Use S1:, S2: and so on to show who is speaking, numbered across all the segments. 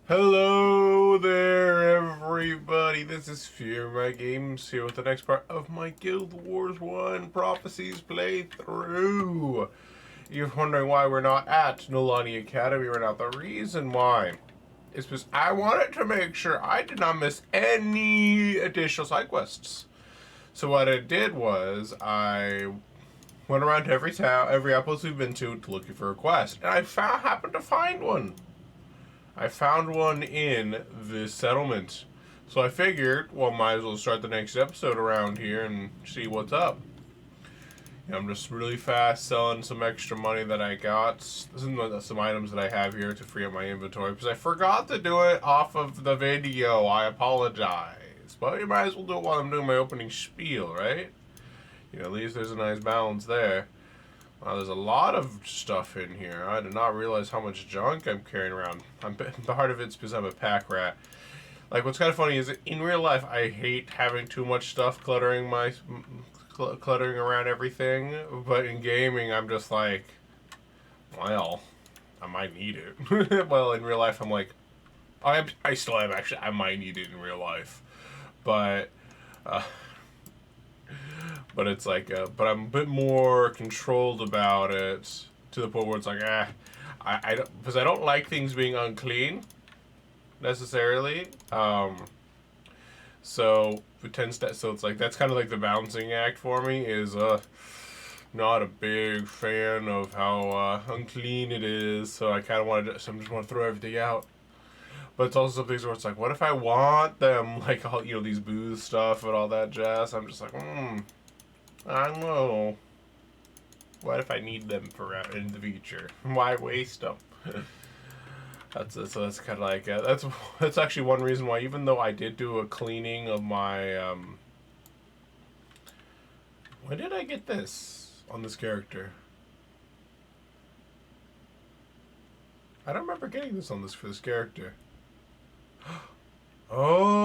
S1: Hello there, everybody. This is Fearmy Games here with the next part of my Guild Wars 1 Prophecies playthrough. You're wondering why we're not at Nolani Academy right now. The reason why is because I wanted to make sure I did not miss any additional side quests. So what I did was I went around to every town, every outpost we've been to looking for a quest, and I happened to find one. I found one in this settlement. So I figured, well, might as well start the next episode around here and see what's up. I'm just really fast selling some extra money that I got. This is some items that I have here to free up my inventory because I forgot to do it off of the video. I apologize. But you might as well do it while I'm doing my opening spiel, right? At least there's a nice balance there. Wow, there's a lot of stuff in here. I did not realize how much junk I'm carrying around. Part of it's because I'm a pack rat. Like, what's kind of funny is in real life, I hate having too much stuff cluttering around everything. But in gaming, I'm just like, well, I might need it. Well, in real life, I'm like, I still am actually. I might need it in real life, but. But it's like, but I'm a bit more controlled about it to the point where it's like, I don't, because I don't like things being unclean necessarily. So it tends to, so it's like that's kind of like the balancing act for me is not a big fan of how unclean it is. So I kind of want to, so I just want to throw everything out. But it's also some things where it's like, what if I want them, like all these booze stuff and all that jazz? I'm just like, I don't know. What if I need them for in the future? Why waste them? So that's kind of like that's actually one reason why, even though I did do a cleaning of my when did I get this on this character? I don't remember getting this on for this character. Oh.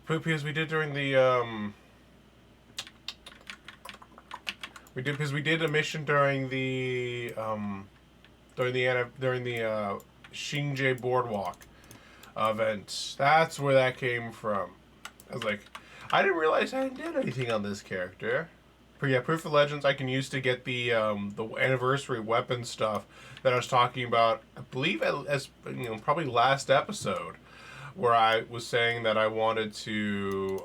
S1: Because we did during the we did a mission during the Shinje Boardwalk event. That's where that came from. I was like, I didn't realize I did anything on this character. But yeah, Proof of Legends I can use to get the anniversary weapon stuff that I was talking about. I believe as probably last episode, where I was saying that I wanted to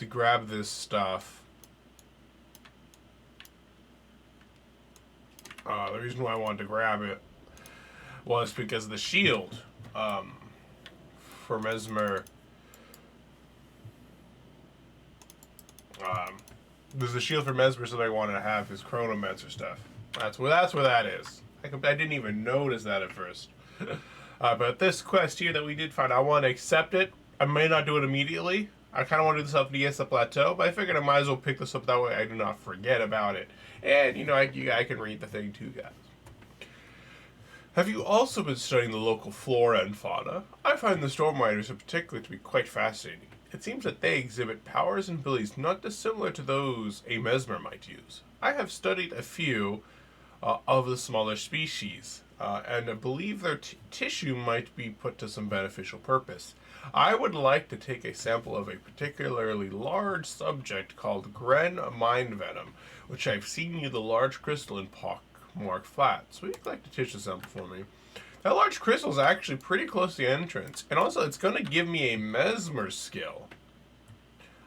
S1: grab this stuff. The reason why I wanted to grab it was because of the shield for Mesmer. There's a shield for Mesmer, so they wanted to have his chronomancer stuff. That's where that is. I didn't even notice that at first. But this quest here that we did find, I want to accept it. I may not do it immediately. I kind of want to do this up Diessa Plateau, but I figured I might as well pick this up that way I do not forget about it. And, I can read the thing too, guys. Have you also been studying the local flora and fauna? I find the storm riders in particular to be quite fascinating. It seems that they exhibit powers and abilities not dissimilar to those a mesmer might use. I have studied a few of the smaller species, and I believe their tissue might be put to some beneficial purpose. I would like to take a sample of a particularly large subject called Gren Mind Venom, which I've seen near the large crystal in Pockmark Flats. Would you like to tissue sample for me? That large crystal is actually pretty close to the entrance, and also it's going to give me a mesmer skill.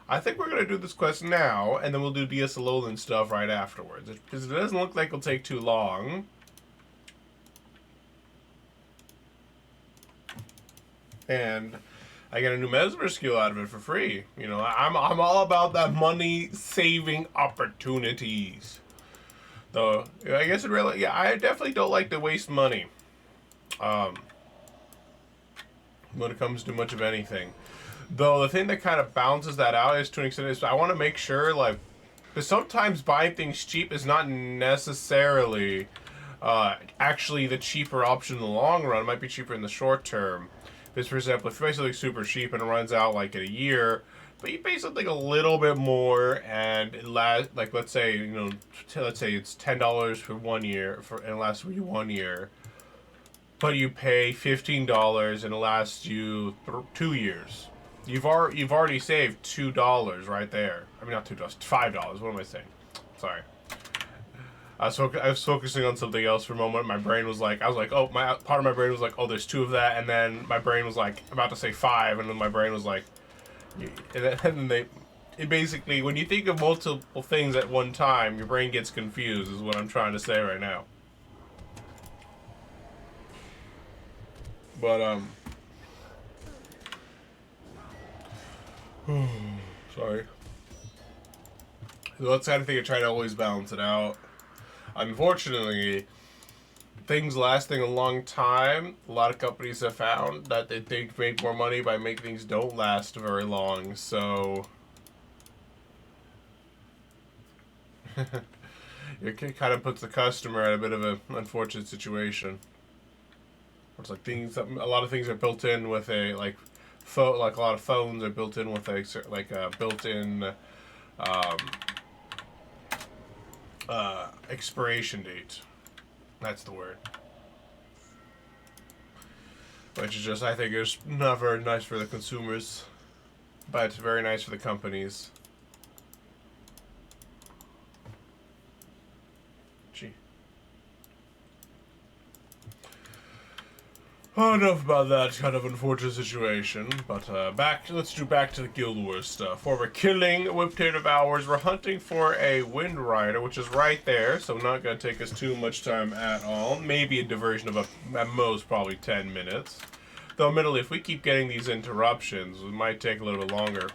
S1: I think we're going to do this quest now, and then we'll do Dlessa Lowlands stuff right afterwards, because it doesn't look like it'll take too long. And I get a new mesmer skill out of it for free. I'm all about that money-saving opportunities. Though, I guess it really, I definitely don't like to waste money. When it comes to much of anything. Though the thing that kind of balances that out is, to an extent, is I want to make sure, because sometimes buying things cheap is not necessarily actually the cheaper option in the long run. It might be cheaper in the short term. Because, for example, if you buy something super cheap and it runs out in a year, but you pay something a little bit more, and it lasts, let's say, let's say it's $10 for 1 year, and it lasts for you 1 year. but you pay $15 and it lasts you 2 years. You've already saved $2 right there. I mean, not $2, $5. What am I saying? Sorry. I was focusing on something else for a moment. My brain was like, oh, part of my brain was like, oh, there's 2 of that, and then my brain was like about to say 5, and then my brain was like, and then it basically, when you think of multiple things at one time, your brain gets confused, is what I'm trying to say right now. But sorry. So that's the kind of thing I try to always balance it out. Unfortunately, things lasting a long time, a lot of companies have found that they make more money by making things don't last very long, so it kind of puts the customer at a bit of an unfortunate situation. It's like a lot of things are built in with a like a lot of phones are built in with a built-in expiration date. That's the word. Which is just, I think, is not very nice for the consumers, but it's very nice for the companies. Gee. Oh, enough about that kind of unfortunate situation. But let's do back to the Guild Wars stuff. Where we're killing Whip-Tail Devourers, we're hunting for a Wind Rider, which is right there, so not going to take us too much time at all. Maybe a diversion of at most probably 10 minutes. Though admittedly, if we keep getting these interruptions, it might take a little bit longer.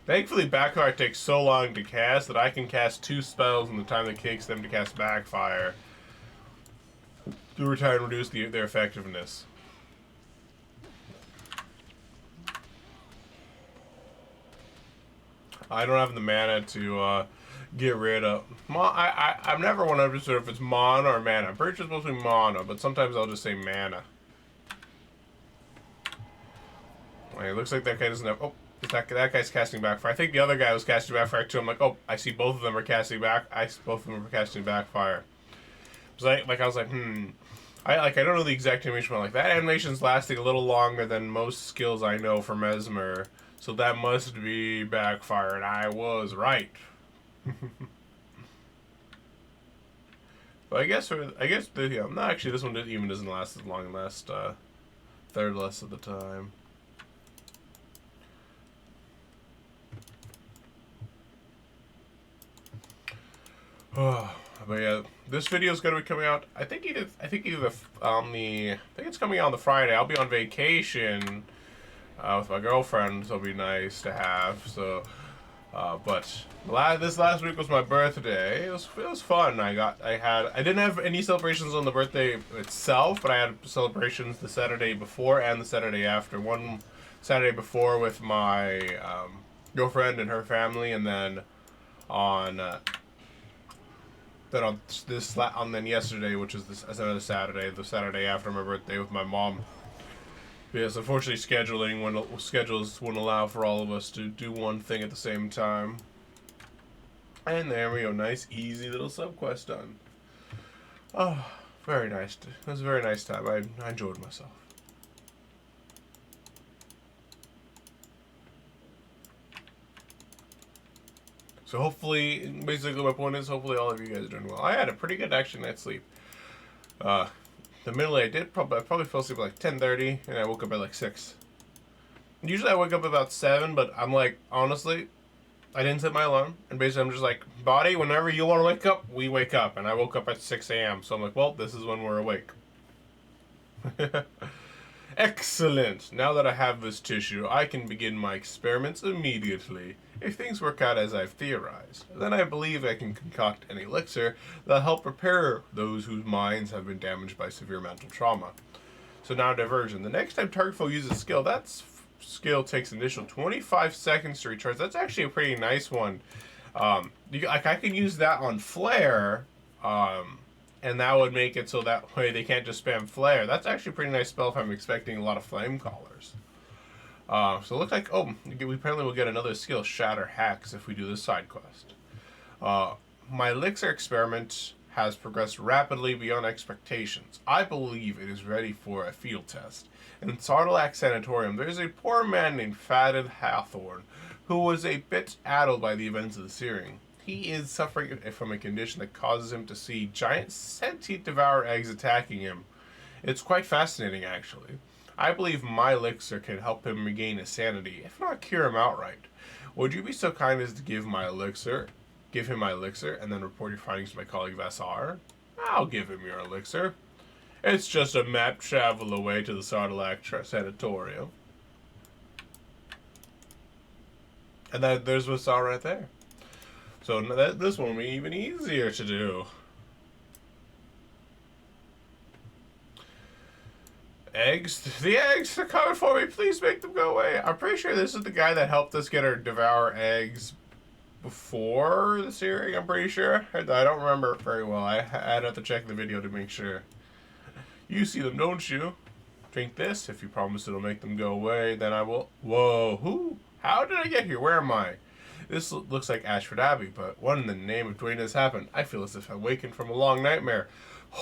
S1: Thankfully, Backfire takes so long to cast that I can cast 2 spells in the time it takes them to cast Backfire to retire and reduce their effectiveness. I don't have the mana to get rid of. I'm never 100% sure if it's mana or mana. I'm pretty sure it's supposed to be mana, but sometimes I'll just say mana. Okay, it looks like that guy doesn't have. Oh, that guy's casting Backfire. I think the other guy was casting Backfire too. I'm like, oh, I see both of them are casting both of them are casting Backfire. I was like, I don't know the exact animation, but like that animation's lasting a little longer than most skills I know for Mesmer, so that must be Backfire, and I was right. But no, actually this one even doesn't last as long. It lasts third less of the time. Oh. But yeah, this video is going to be coming out. I think it's coming out on the Friday. I'll be on vacation with my girlfriend, so it'll be nice to have. So, but this last week was my birthday. It was fun. I didn't have any celebrations on the birthday itself, but I had celebrations the Saturday before and the Saturday after. One Saturday before with my girlfriend and her family, and then on. Then yesterday, which is another Saturday, the Saturday after my birthday with my mom. Because unfortunately schedules won't allow for all of us to do one thing at the same time. And there we go, nice easy little subquest done. Oh, very nice. It was a very nice time. I enjoyed myself. So hopefully, basically my point is, hopefully all of you guys are doing well. I had a pretty good night's sleep. I probably fell asleep at like 10:30, and I woke up at like 6. Usually I wake up about 7, but I'm like, honestly, I didn't set my alarm, and basically I'm just like, body, whenever you want to wake up, we wake up, and I woke up at 6 a.m., so I'm like, well, this is when we're awake. Excellent! Now that I have this tissue, I can begin my experiments immediately. If things work out as I've theorized, then I believe I can concoct an elixir that'll help repair those whose minds have been damaged by severe mental trauma. So now diversion. The next time target foe uses a skill, that skill takes an additional 25 seconds to recharge. That's actually a pretty nice one. I can use that on Flare, and that would make it so that way they can't just spam Flare. That's actually a pretty nice spell if I'm expecting a lot of Flame Callers. So it looks like, we apparently will get another skill, Shatter Hacks, if we do this side quest. My elixir experiment has progressed rapidly beyond expectations. I believe it is ready for a field test. In Sardelac Sanitarium, there is a poor man named Fatted Hathorn, who was a bit addled by the events of the searing. He is suffering from a condition that causes him to see giant sentient devour eggs attacking him. It's quite fascinating, actually. I believe my elixir can help him regain his sanity, if not cure him outright. Would you be so kind as to give him my elixir, and then report your findings to my colleague Vassar? I'll give him your elixir. It's just a map travel away to the Sardelac Sanitarium. And there's Vassar right there. So this one will be even easier to do. Eggs? The eggs are coming for me. Please make them go away. I'm pretty sure this is the guy that helped us get our devour eggs before the series. I'm pretty sure. I don't remember it very well. I'd have to check the video to make sure. You see them, don't you? Drink this. If you promise it'll make them go away, then I will. Whoa, who? How did I get here? Where am I? This looks like Ashford Abbey, but what in the name of Dwayne has happened? I feel as if I awakened from a long nightmare.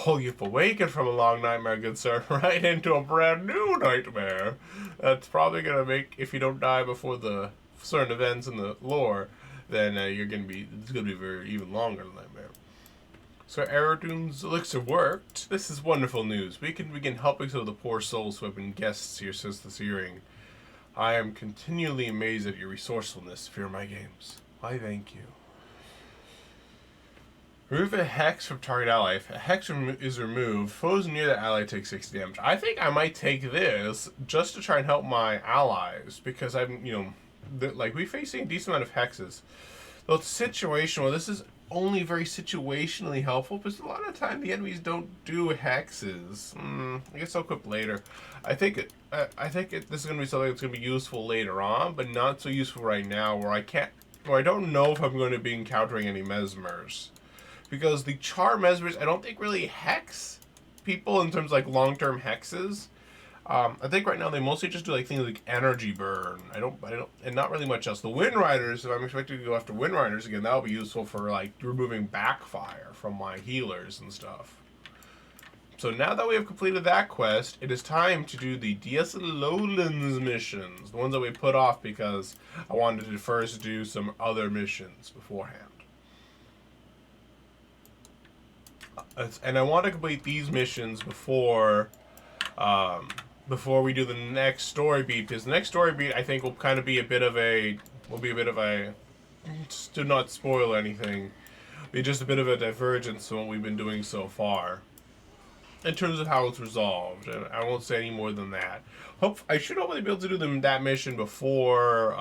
S1: Oh, you've awakened from a long nightmare, good sir, right into a brand new nightmare. That's probably going to make, if you don't die before the certain events in the lore, then it's going to be a very even longer nightmare. So Eredun's elixir worked. This is wonderful news. We can begin helping some of the poor souls who have been guests here since the searing. I am continually amazed at your resourcefulness, Fearmy Games. Why, thank you. Remove a hex from target ally. If a hex is removed, foes near the ally take 60 damage. I think I might take this just to try and help my allies, because I'm, we're facing a decent amount of hexes. Though it's situational, this is only very situationally helpful, because a lot of the time the enemies don't do hexes. I guess I'll equip later. I think this is going to be something that's going to be useful later on, but not so useful right now, where I don't know if I'm going to be encountering any mesmers. Because the Charr mesmers, I don't think really hex people in terms of long-term hexes. I think right now they mostly just do things like energy burn. I don't, and not really much else. The Wind Riders, if I'm expecting to go after Wind Riders again, that'll be useful for removing backfire from my healers and stuff. So now that we have completed that quest, it is time to do the Dlessa Lowlands missions, the ones that we put off because I wanted to first do some other missions beforehand. And I want to complete these missions before we do the next story beat, because the next story beat I think will kind of be a bit of a just to not spoil anything, be just a bit of a divergence from what we've been doing so far in terms of how it's resolved, and I won't say any more than that. I should hopefully be able to do that mission before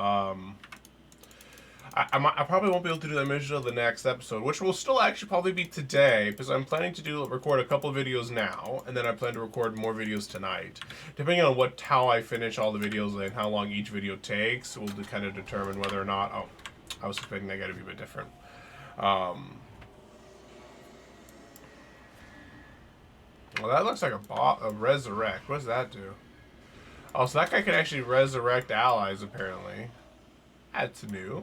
S1: I probably won't be able to do that mission of the next episode, which will still actually probably be today, because I'm planning to record a couple of videos now, and then I plan to record more videos tonight. Depending on how I finish all the videos and how long each video takes, will kind of determine whether or not. Oh, I was expecting that guy to be a bit different. Well, that looks like a resurrect. What does that do? Oh, so that guy can actually resurrect allies, apparently. That's new.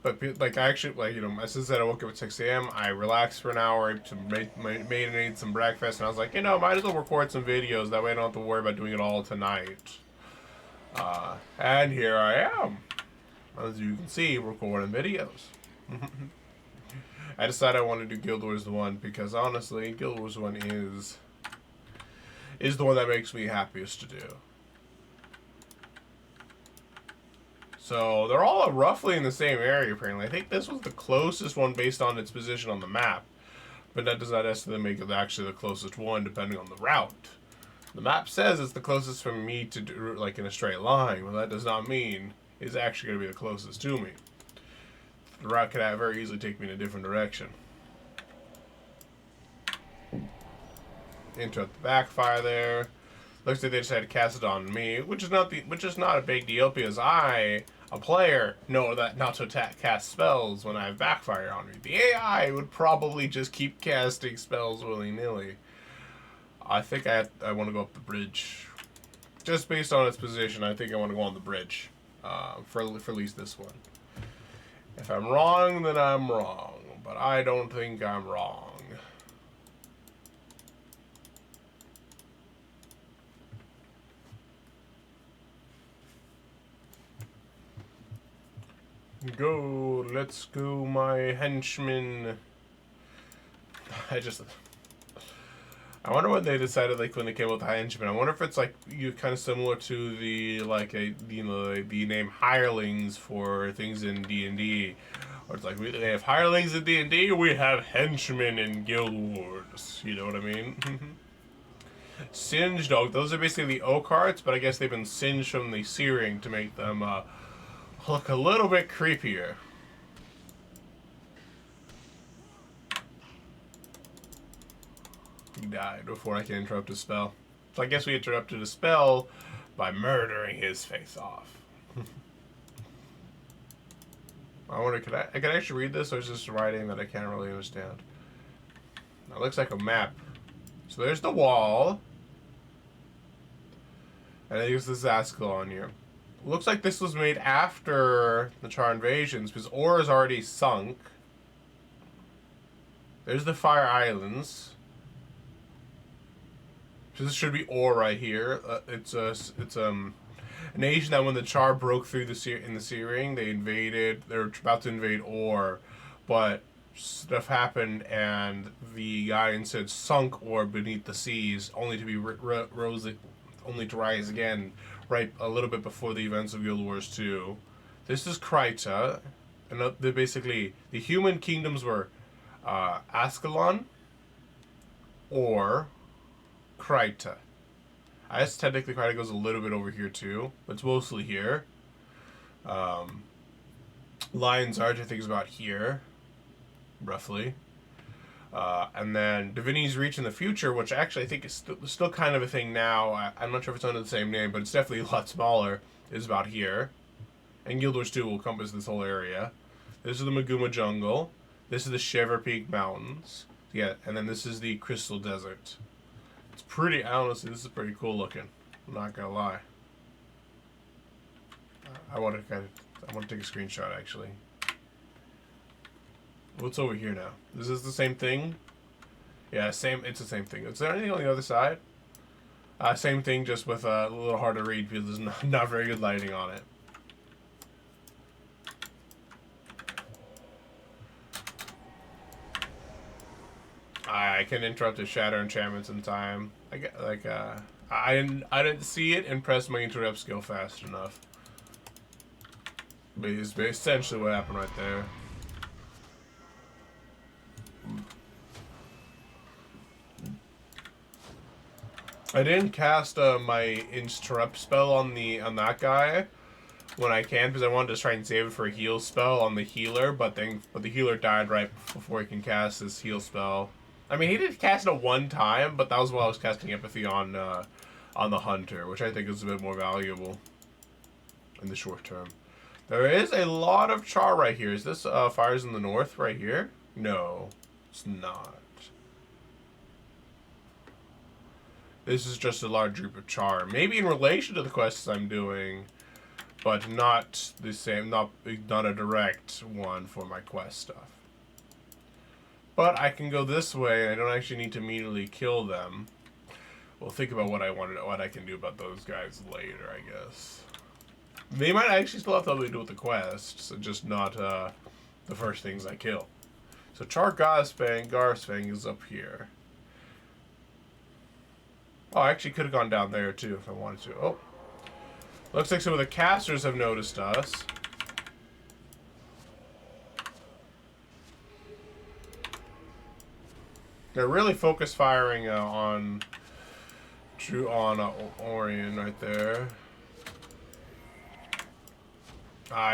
S1: But I actually, as I said, I woke up at 6 a.m. I relaxed for an hour to made some breakfast, and I was like, might as well record some videos. That way I don't have to worry about doing it all tonight. And here I am, as you can see, recording videos. I decided I want to do Guild Wars 1 because honestly, Guild Wars 1 is the one that makes me happiest to do. So they're all roughly in the same area, apparently. I think this was the closest one based on its position on the map. But that does not necessarily make it actually the closest one, depending on the route. The map says it's the closest from me to do, in a straight line. Well, that does not mean it's actually going to be the closest to me. The route could very easily take me in a different direction. Interrupt the backfire there. Looks like they just had to cast it on me, which is not a big deal, because I, a player, know that not to cast spells when I have backfire on me. The AI would probably just keep casting spells willy-nilly. I think I want to go up the bridge. Just based on its position, I think I want to go on the bridge for at least this one. If I'm wrong, then I'm wrong. But I don't think I'm wrong. Go, let's go, my henchman. I wonder what they decided, like, when they came up with henchmen. I wonder if it's like kind of similar to the the name hirelings for things in D&D, or it's like they have hirelings in D&D, we have henchmen in Guild Wars. You know what I mean? Singed oak. Those are basically the oak hearts, but I guess they've been singed from the searing to make them look a little bit creepier. He died before I can interrupt his spell. So I guess we interrupted his spell by murdering his face off. I wonder, can I actually read this, or is this writing that I can't really understand? It looks like a map. So there's the wall. And I think this is Ascalon here. Looks like this was made after the Charr invasions, because ore is already sunk. There's the Fire Islands. So this should be ore right here. It's a nation that when the Charr broke through in the searing, they invaded. They were about to invade ore, but stuff happened, and the guy instead sunk ore beneath the seas, only to be only to rise again, right a little bit before the events of Guild Wars 2. This is Kryta, and they're basically the human kingdoms were Ascalon or Kryta. I guess technically Kryta goes a little bit over here too, but it's mostly here. Lion's Arch, I think, is about here, roughly. And then Divinity's Reach in the future, which actually I think is still kind of a thing now. I'm not sure if it's under the same name, but it's definitely a lot smaller, is about here. And Guild Wars 2 will encompass this whole area. This is the Maguma Jungle. This is the Shiver Peak Mountains. Yeah, and then this is the Crystal Desert. It's pretty, honestly, this is pretty cool looking. I'm not gonna lie. I want to take a screenshot, actually. What's over here now? Is this the same thing? Yeah, same. It's the same thing. Is there anything on the other side? Same thing, just with a little hard to read because there's not very good lighting on it. I can interrupt his shatter enchantments in time. I get I didn't see it and press my interrupt skill fast enough. But it's essentially what happened right there. I didn't cast my interrupt spell on that guy when I can, because I wanted to try and save it for a heal spell on the healer, but the healer died right before he can cast his heal spell. I mean, he did cast it one time, but that was while I was casting Empathy on the hunter, which I think is a bit more valuable in the short term. There is a lot of Charr right here. Is this Fires in the North right here? No, it's not. This is just a large group of Charr. Maybe in relation to the quests I'm doing, but not the same, not a direct one for my quest stuff. But I can go this way, and I don't actually need to immediately kill them. We'll think about what I can do about those guys later, I guess. They might actually still have something to do with the quests, just not the first things I kill. So Charr Garsfang is up here. Oh, I actually could have gone down there too if I wanted to. Oh. Looks like some of the casters have noticed us. They're really focus firing on Orion right there.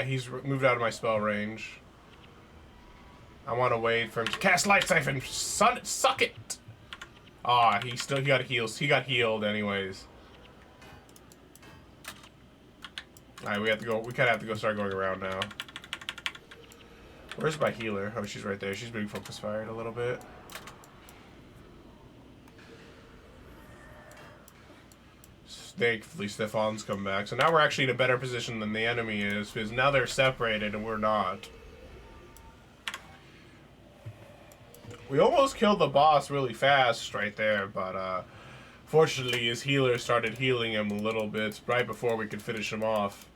S1: He's moved out of my spell range. I want to wait for him to cast Light Siphon. Son, suck it! He got heals. He got healed anyways. Alright, we kind of have to go start going around now. Where's my healer? Oh, she's right there. She's being focus fired a little bit. Thankfully, Stefan's come back. So now we're actually in a better position than the enemy is, because now they're separated and we're not. We almost killed the boss really fast right there, but fortunately his healer started healing him a little bit right before we could finish him off.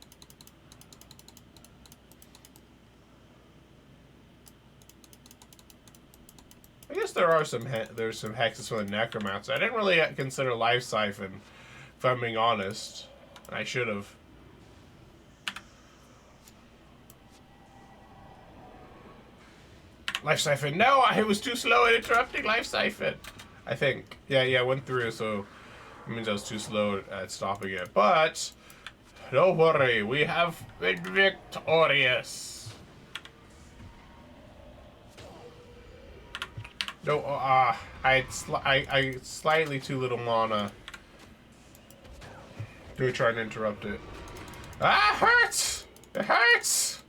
S1: I guess there's some hexes from the necromancer. I didn't really consider life siphon, if I'm being honest. I should have. Life siphon. No, I was too slow at interrupting life siphon. I think. Yeah, went through, so it means I was too slow at stopping it. But don't worry, we have been victorious. No, I had slightly too little mana to try and interrupt it. Ah, it hurts! It hurts!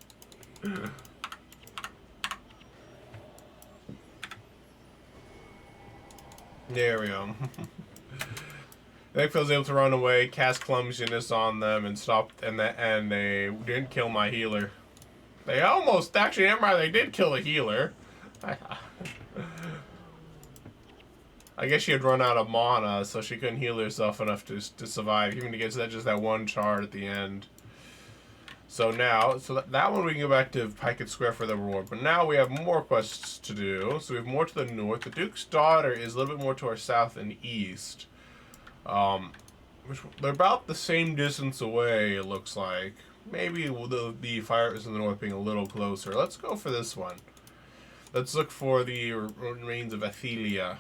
S1: There we go. Nick was able to run away, cast clumsiness on them, and stopped, and they didn't kill my healer. They almost, actually, never mind, they did kill the healer. I guess she had run out of mana, so she couldn't heal herself enough to survive, even to get to just that one Charr at the end. So now, that one we can go back to Piken Square for the reward. But now we have more quests to do. So we have more to the north. The Duke's daughter is a little bit more to our south and east. They're about the same distance away, it looks like. Maybe the fires in the north being a little closer. Let's go for this one. Let's look for the remains of Athelia.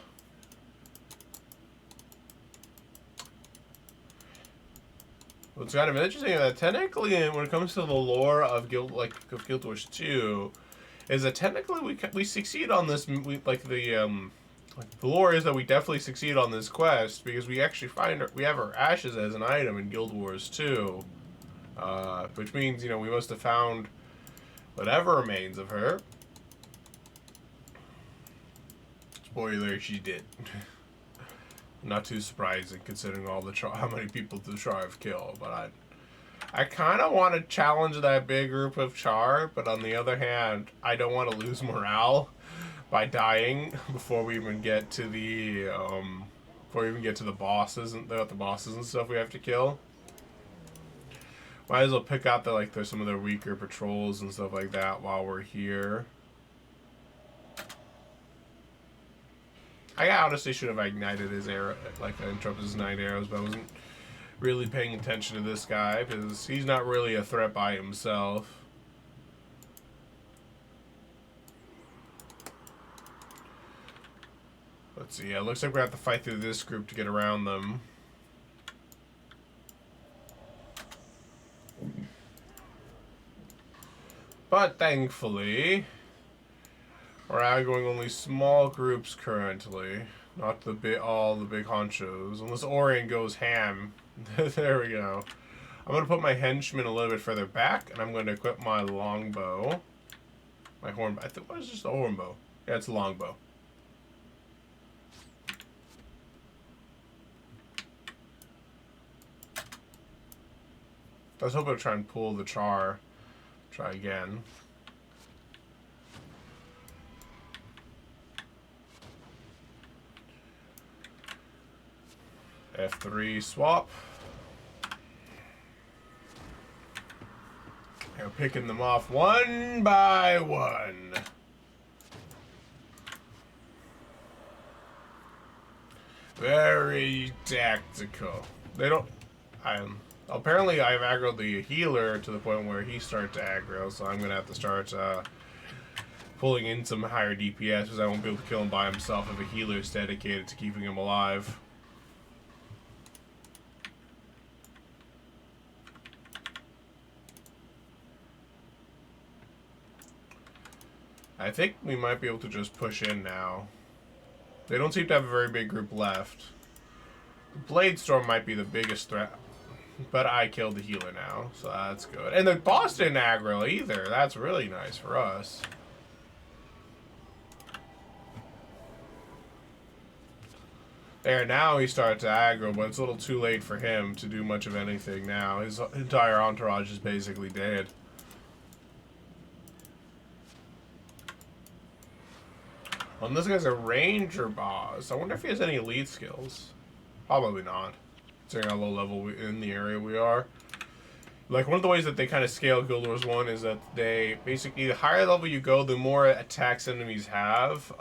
S1: What's kind of interesting is that technically, when it comes to the lore of Guild Wars 2, is that technically we succeed on this. The lore is that we definitely succeed on this quest because we actually we have her ashes as an item in Guild Wars 2, which means we must have found whatever remains of her. Spoiler: she did. Not too surprising considering all how many people the Charr have killed, but I kind of want to challenge that big group of Charr, but on the other hand, I don't want to lose morale by dying before we even get to the bosses and the bosses and stuff we have to kill. Might as well pick out there's some of the weaker patrols and stuff like that while we're here. I honestly should have ignited his arrow, interrupted his 9 arrows, but I wasn't really paying attention to this guy because he's not really a threat by himself. Let's see, it looks like we have to fight through this group to get around them. But thankfully, we're outgoing only small groups currently, not all the big honchos, unless Orion goes ham. There we go. I'm going to put my henchmen a little bit further back, and I'm going to equip my longbow. My horn... what is this? A hornbow? Yeah, it's a longbow. I was hoping to try and pull the Charr. Try again. F3 swap. Now picking them off one by one. Very tactical. They don't... apparently I've aggroed the healer to the point where he starts to aggro, so I'm going to have to start pulling in some higher DPS because I won't be able to kill him by himself if a healer is dedicated to keeping him alive. I think we might be able to just push in now. They don't seem to have a very big group left. Blade Storm might be the biggest threat, but I killed the healer now, so that's good. And the boss didn't aggro either. That's really nice for us. There, now he starts to aggro, but it's a little too late for him to do much of anything now. His entire entourage is basically dead. And this guy's a ranger boss. I wonder if he has any elite skills. Probably not. Considering how low level in the area we are. Like, one of the ways that they kind of scale Guild Wars 1 is that they basically, the higher level you go, the more attacks enemies have.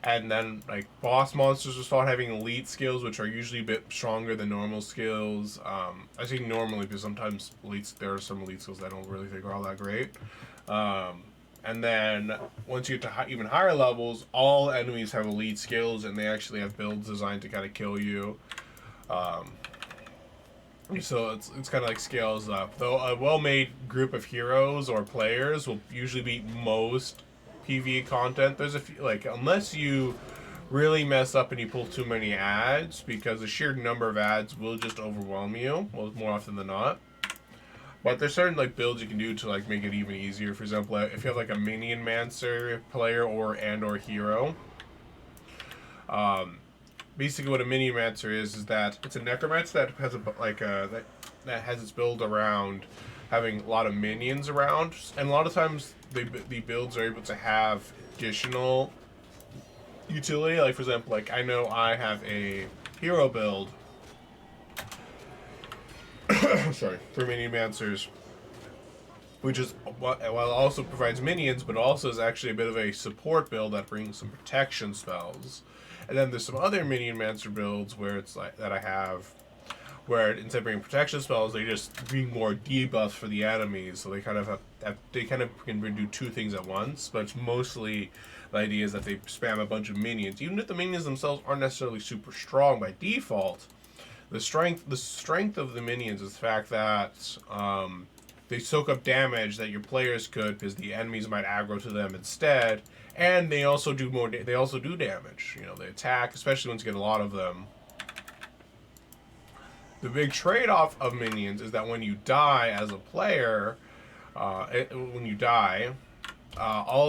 S1: And then, like, boss monsters will start having elite skills, which are usually a bit stronger than normal skills. I say normally because sometimes there are some elite skills that I don't really think are all that great. And then, once you get to even higher levels, all enemies have elite skills, and they actually have builds designed to kind of kill you. So it's kind of like scales up. Though a well-made group of heroes or players will usually beat most PvE content. There's a few, like, unless you really mess up and you pull too many ads, because the sheer number of ads will just overwhelm you, well, more often than not. But there's certain, like, builds you can do to, like, make it even easier. For example, if you have, like, a Minion Mancer player or hero, basically what a Minion Mancer is that it's a necromancer that has that has its build around having a lot of minions around, and a lot of times the builds are able to have additional utility. Like, for example, like, I know I have a hero build sorry, for Minion Mancers, which is, while it also provides minions, but also is actually a bit of a support build that brings some protection spells. And then there's some other Minion Mancer builds where it's like that I have, where instead of bringing protection spells, they just bring more debuffs for the enemies. So they kind of can do two things at once. But it's mostly the idea is that they spam a bunch of minions, even if the minions themselves aren't necessarily super strong by default. The strength of the minions is the fact that they soak up damage that your players could, because the enemies might aggro to them instead, and they also do more. They also do damage. You know, they attack, especially once you get a lot of them. The big trade-off of minions is that when you die as a player, all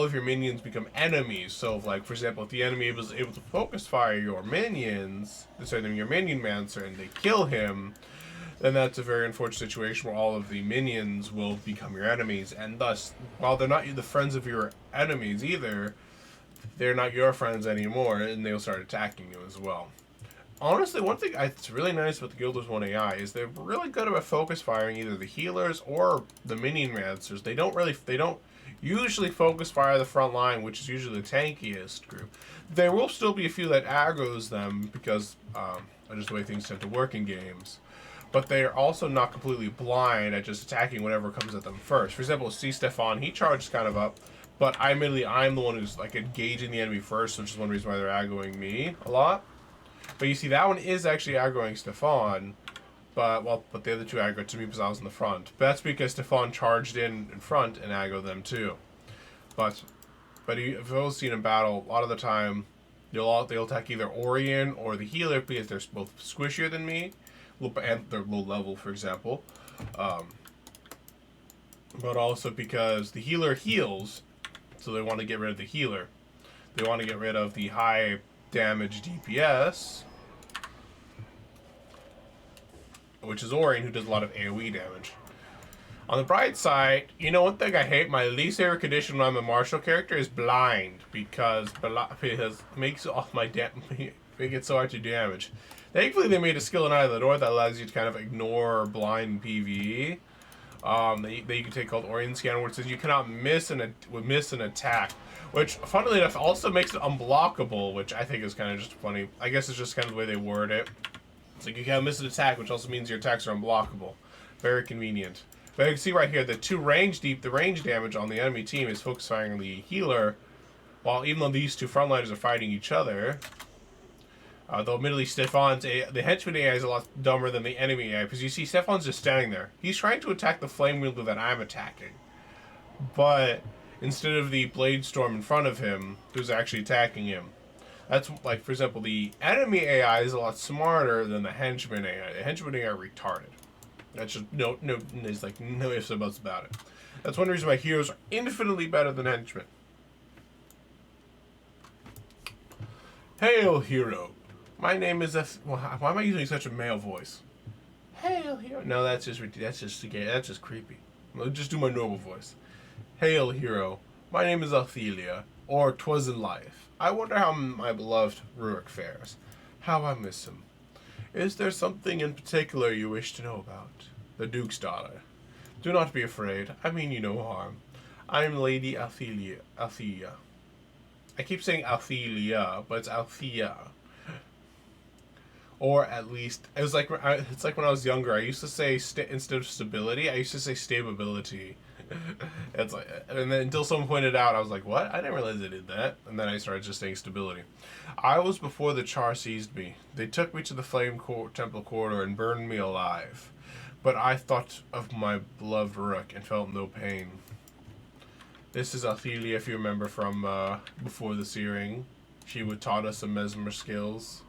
S1: of your minions become enemies. So, like, for example, if the enemy was able to focus fire your minions, your Minion Mancer, and they kill him, then that's a very unfortunate situation where all of the minions will become your enemies. And thus, while they're not the friends of your enemies either, they're not your friends anymore, and they'll start attacking you as well. Honestly, one thing that's really nice about the Guild Wars 1 AI is they're really good about focus firing either the healers or the Minion Mancers. They don't usually focus fire the front line, which is usually the tankiest group. There will still be a few that aggroes them because just the way things tend to work in games. But they are also not completely blind at just attacking whatever comes at them first. For example, see Stefan, he charges kind of up, but I'm the one who's, like, engaging the enemy first, which is one reason why they're aggroing me a lot. But you see, that one is actually aggroing Stefan, but the other two aggroed to me because I was in the front. But that's because Stefan charged in front and aggroed them too. But if you've seen in battle, a lot of the time they'll attack either Orion or the healer because they're both squishier than me, and they're low level, for example. But also because the healer heals, so they want to get rid of the healer. They want to get rid of the high damage DPS, which is Orion, who does a lot of AoE damage. On the bright side, you know, one thing I hate, my least favorite condition when I'm a martial character is blind, because it makes all my make it so hard to do damage. Thankfully, they made a skill in Eye of the North that allows you to kind of ignore blind PvE. That you can take called Orion Scan, where it says you cannot miss an attack, which, funnily enough, also makes it unblockable, which I think is kind of just funny. I guess it's just kind of the way they word it. It's like you can't miss an attack, which also means your attacks are unblockable. Very convenient. But you can see right here, the range damage on the enemy team is focus firing on the healer, while even though these two frontliners are fighting each other, though admittedly the henchman AI is a lot dumber than the enemy AI, because you see Stefan's just standing there. He's trying to attack the flame wielder that I'm attacking, but instead of the blade storm in front of him, who's actually attacking him. That's, like, for example, the enemy AI is a lot smarter than the henchman AI. The henchman AI are retarded. That's just there's like no ifs or buts about it. That's one reason why heroes are infinitely better than henchmen. Hail, hero. My name is why am I using such a male voice? Hail, hero. No, that's just creepy. I'll just do my normal voice. Hail, hero. My name is Ophelia, or 'Twas in Life. I wonder how my beloved Rurik fares. How I miss him. Is there something in particular you wish to know about? The Duke's daughter. Do not be afraid. I mean you no harm. I am Lady Althea. I keep saying Althea, but it's Althea. Or at least, it's like when I was younger, I used to say, instead of stability, I used to say stability. It's like, and then until someone pointed out, I was like, what? I didn't realize they did that. And then I started just saying stability. I was before the Charr seized me. They took me to the Temple corridor and burned me alive. But I thought of my beloved Rook and felt no pain. This is Althea, if you remember from before the searing. She would taught us some mesmer skills.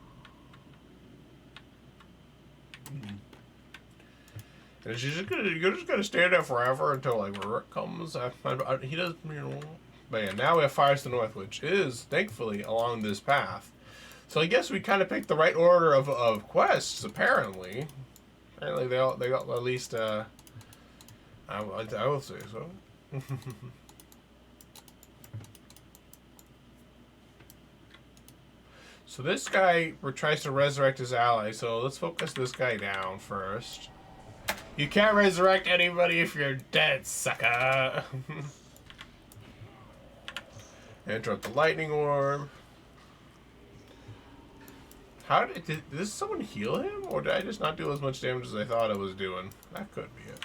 S1: And you're just gonna stay there forever until like Rook comes. He does, you know. But yeah, now we have Fires to the North, which is thankfully along this path. So I guess we kind of picked the right order of quests. Apparently, they got at least. I will say so. So this guy tries to resurrect his ally, so let's focus this guy down first. You can't resurrect anybody if you're dead, sucker! Interrupt the lightning orb. How did someone heal him? Or did I just not do as much damage as I thought I was doing? That could be it.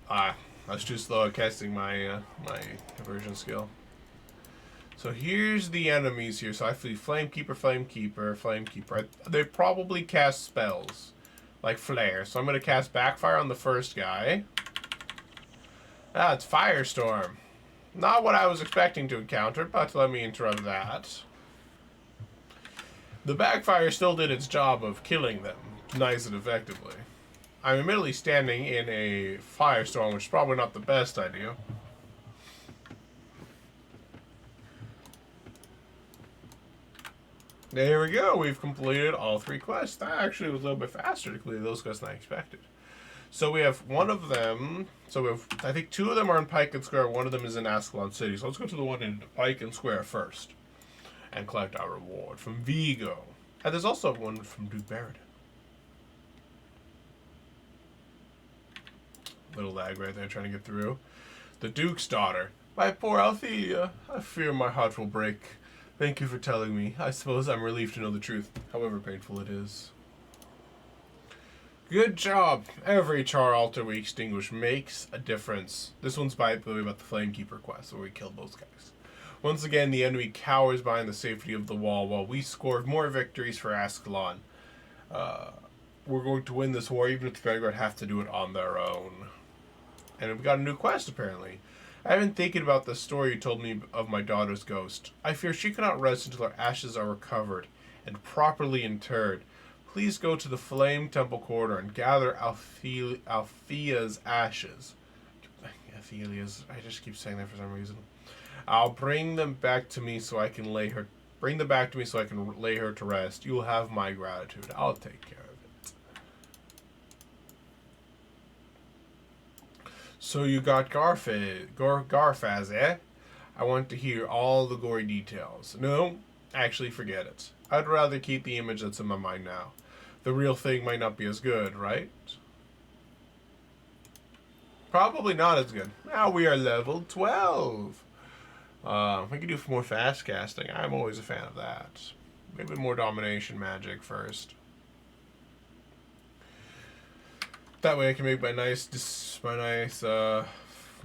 S1: I was too slow at casting my my conversion skill. So here's the enemies here. So I see Flamekeeper, Flamekeeper, Flamekeeper. They probably cast spells, like Flare. So I'm going to cast Backfire on the first guy. Ah, it's Firestorm. Not what I was expecting to encounter, but let me interrupt that. The Backfire still did its job of killing them, nice and effectively. I'm admittedly standing in a Firestorm, which is probably not the best idea. There we go. We've completed all 3 quests. That actually was a little bit faster to complete those quests than I expected. So we have one of them. So we have, I think 2 of them are in Piken Square. One of them is in Ascalon City. So let's go to the one in Piken Square first and collect our reward from Vigo. And there's also one from Duke Baradin. Little lag right there trying to get through. The Duke's daughter. My poor Althea. I fear my heart will break. Thank you for telling me. I suppose I'm relieved to know the truth, however painful it is. Good job. Every Charr altar we extinguish makes a difference. This one's by the way about the Flamekeeper quest, where we killed those guys. Once again, the enemy cowers behind the safety of the wall while we scored more victories for Ascalon. We're going to win this war, even if the Vanguard have to do it on their own. And we got a new quest, apparently. I have been thinking about the story you told me of my daughter's ghost. I fear she cannot rest until her ashes are recovered and properly interred. Please go to the Flame Temple corridor and gather Althea's ashes. Althea's, I just keep saying that for some reason. I'll bring them back to me so I can lay her. Bring them back to me so I can lay her to rest. You will have my gratitude. I'll take care of it. So you got Garfaz, eh? I want to hear all the gory details. No, actually forget it. I'd rather keep the image that's in my mind now. The real thing might not be as good, right? Probably not as good. Now we are level 12. We can do more fast casting. I'm always a fan of that. Maybe more domination magic first. That way I can make my nice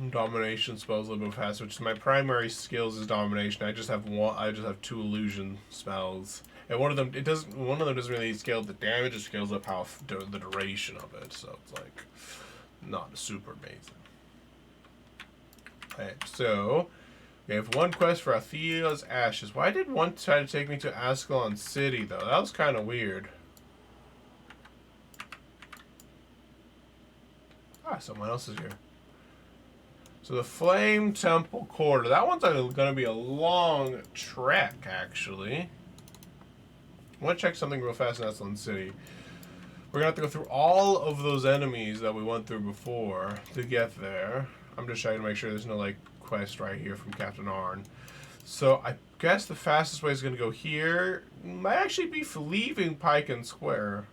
S1: domination spells a little bit faster, which is my primary skills is domination. I just have 2 illusion spells. And one of them doesn't really scale up the damage, it scales up how the duration of it. So it's like not super amazing. Okay, so we have 1 quest for Althea's ashes. Why did one try to take me to Ascalon City though? That was kind of weird. Ah, someone else is here. So the Flame Temple corridor. That one's going to be a long trek, actually. I want to check something real fast in Ascalon City. We're going to have to go through all of those enemies that we went through before to get there. I'm just trying to make sure there's no, like, quest right here from Captain Arn. So I guess the fastest way is going to go here. Might actually be for leaving Piken Square.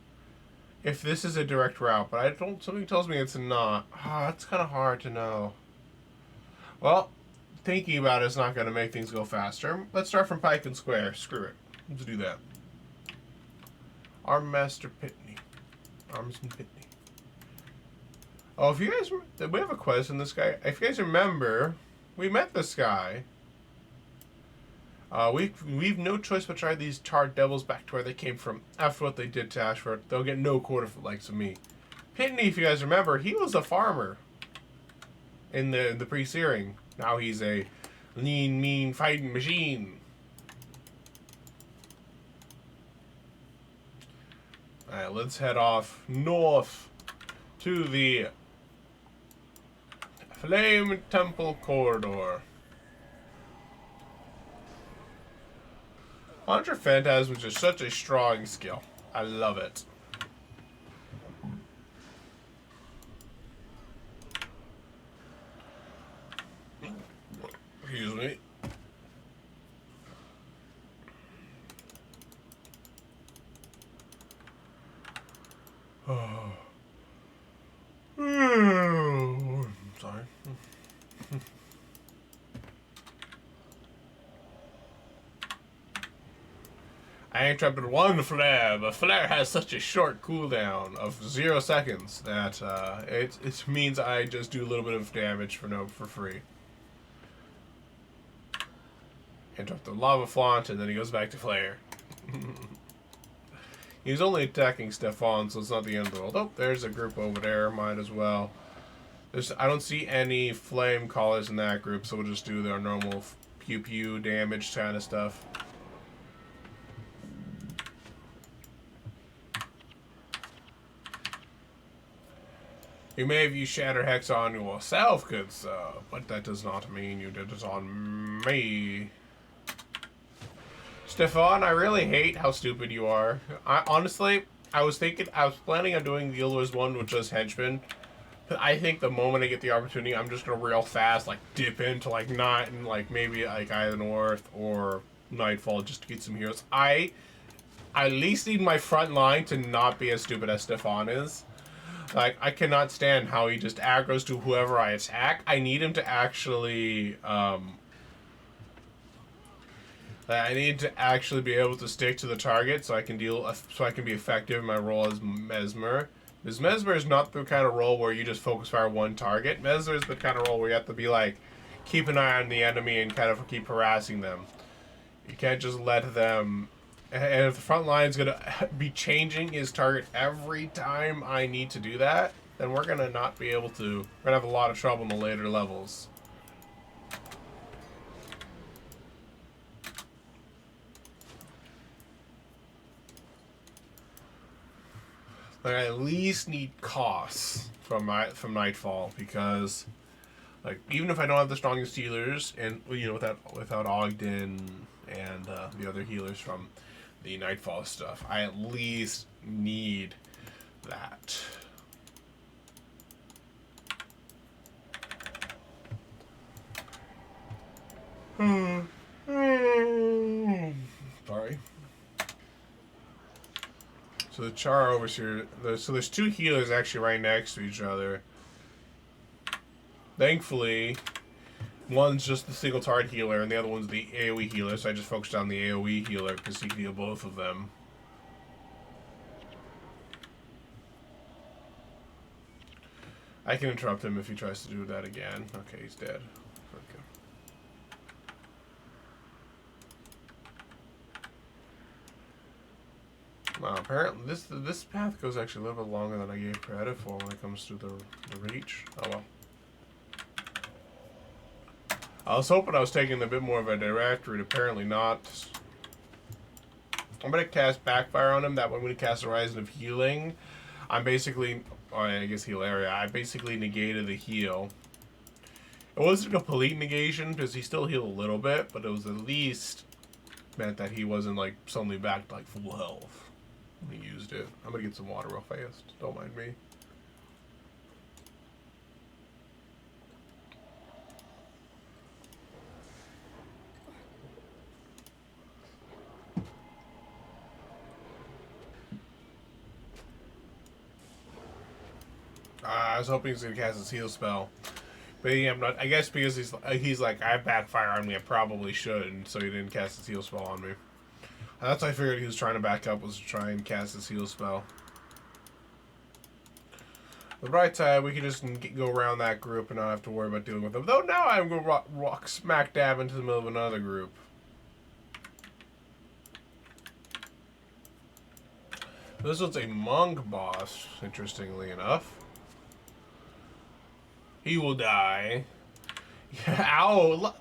S1: If this is a direct route, but I don't. Something tells me it's not. That's kind of hard to know. Well, thinking about it is not going to make things go faster. Let's start from Piken Square. Screw it. Let's do that. Armmaster Pitney. Armsman Pitney. Oh, if you guys... We have a quest in this guy. If you guys remember, we met this guy. We've no choice but try these charred devils back to where they came from. After what they did to Ashford, they'll get no quarter for the likes of me. Pitney, if you guys remember, he was a farmer in the pre-searing. Now he's a lean, mean, fighting machine. Alright, let's head off north to the Flame Temple corridor. Conjure Phantasms is such a strong skill. I love it. Excuse me. Oh. Sorry. I interrupted one flare, but flare has such a short cooldown of 0 seconds that it means I just do a little bit of damage for free. Interrupt the lava flaunt, and then he goes back to flare. He's only attacking Stefan, so it's not the end of the world. Oh, there's a group over there. Might as well. I don't see any flame callers in that group, so we'll just do their normal pew-pew damage kind of stuff. You may have used Shatter Hex on yourself, good sir, but that does not mean you did it on me. Stefan, I really hate how stupid you are. Honestly, I was planning on doing the Guild Wars 1 with just henchmen. But I think the moment I get the opportunity, I'm just gonna real fast, like, dip into, like, not, and, like, maybe, like, Eye of the North or Nightfall just to get some heroes. I at least need my front line to not be as stupid as Stefan is. Like, I cannot stand how he just aggroes to whoever I attack. I need him to actually, I need to actually be able to stick to the target so I can be effective in my role as Mesmer. Because Mesmer is not the kind of role where you just focus fire one target. Mesmer is the kind of role where you have to be like, keep an eye on the enemy and kind of keep harassing them. You can't just let them... And if the front line is going to be changing his target every time I need to do that, then we're going to not be able to... We're going to have a lot of trouble in the later levels. Like, I at least need costs from Nightfall, because, like, even if I don't have the strongest healers, and, you know, without Ogden and the other healers from the Nightfall stuff, I at least need that. Sorry. So the Charr over here, so there's two healers actually right next to each other. Thankfully, one's just the single target healer and the other one's the AoE healer, so I just focused on the AoE healer because he can heal both of them. I can interrupt him if he tries to do that again. Okay, he's dead. Okay. Wow, apparently this path goes actually a little bit longer than I gave credit for when it comes to the reach. Oh well. I was hoping I was taking a bit more of a direct route. Apparently not. I'm going to cast Backfire on him. That way when he casts Horizon of Healing, I'm basically... Oh, I guess heal area. I basically negated the heal. It wasn't a complete negation because he still healed a little bit, but it was at least meant that he wasn't like suddenly back to like full health when he used it. I'm going to get some water real fast. Don't mind me. I was hoping he was gonna cast his heal spell, but yeah, I'm not. I guess because he's like, I have backfire on me. I probably should, and so he didn't cast his heal spell on me. That's what I figured he was trying to back up, was to try and cast his heal spell. The bright side, we can just go around that group and not have to worry about dealing with them. Though now I'm going to rock smack dab into the middle of another group. This was a monk boss, interestingly enough. He will die. Ow!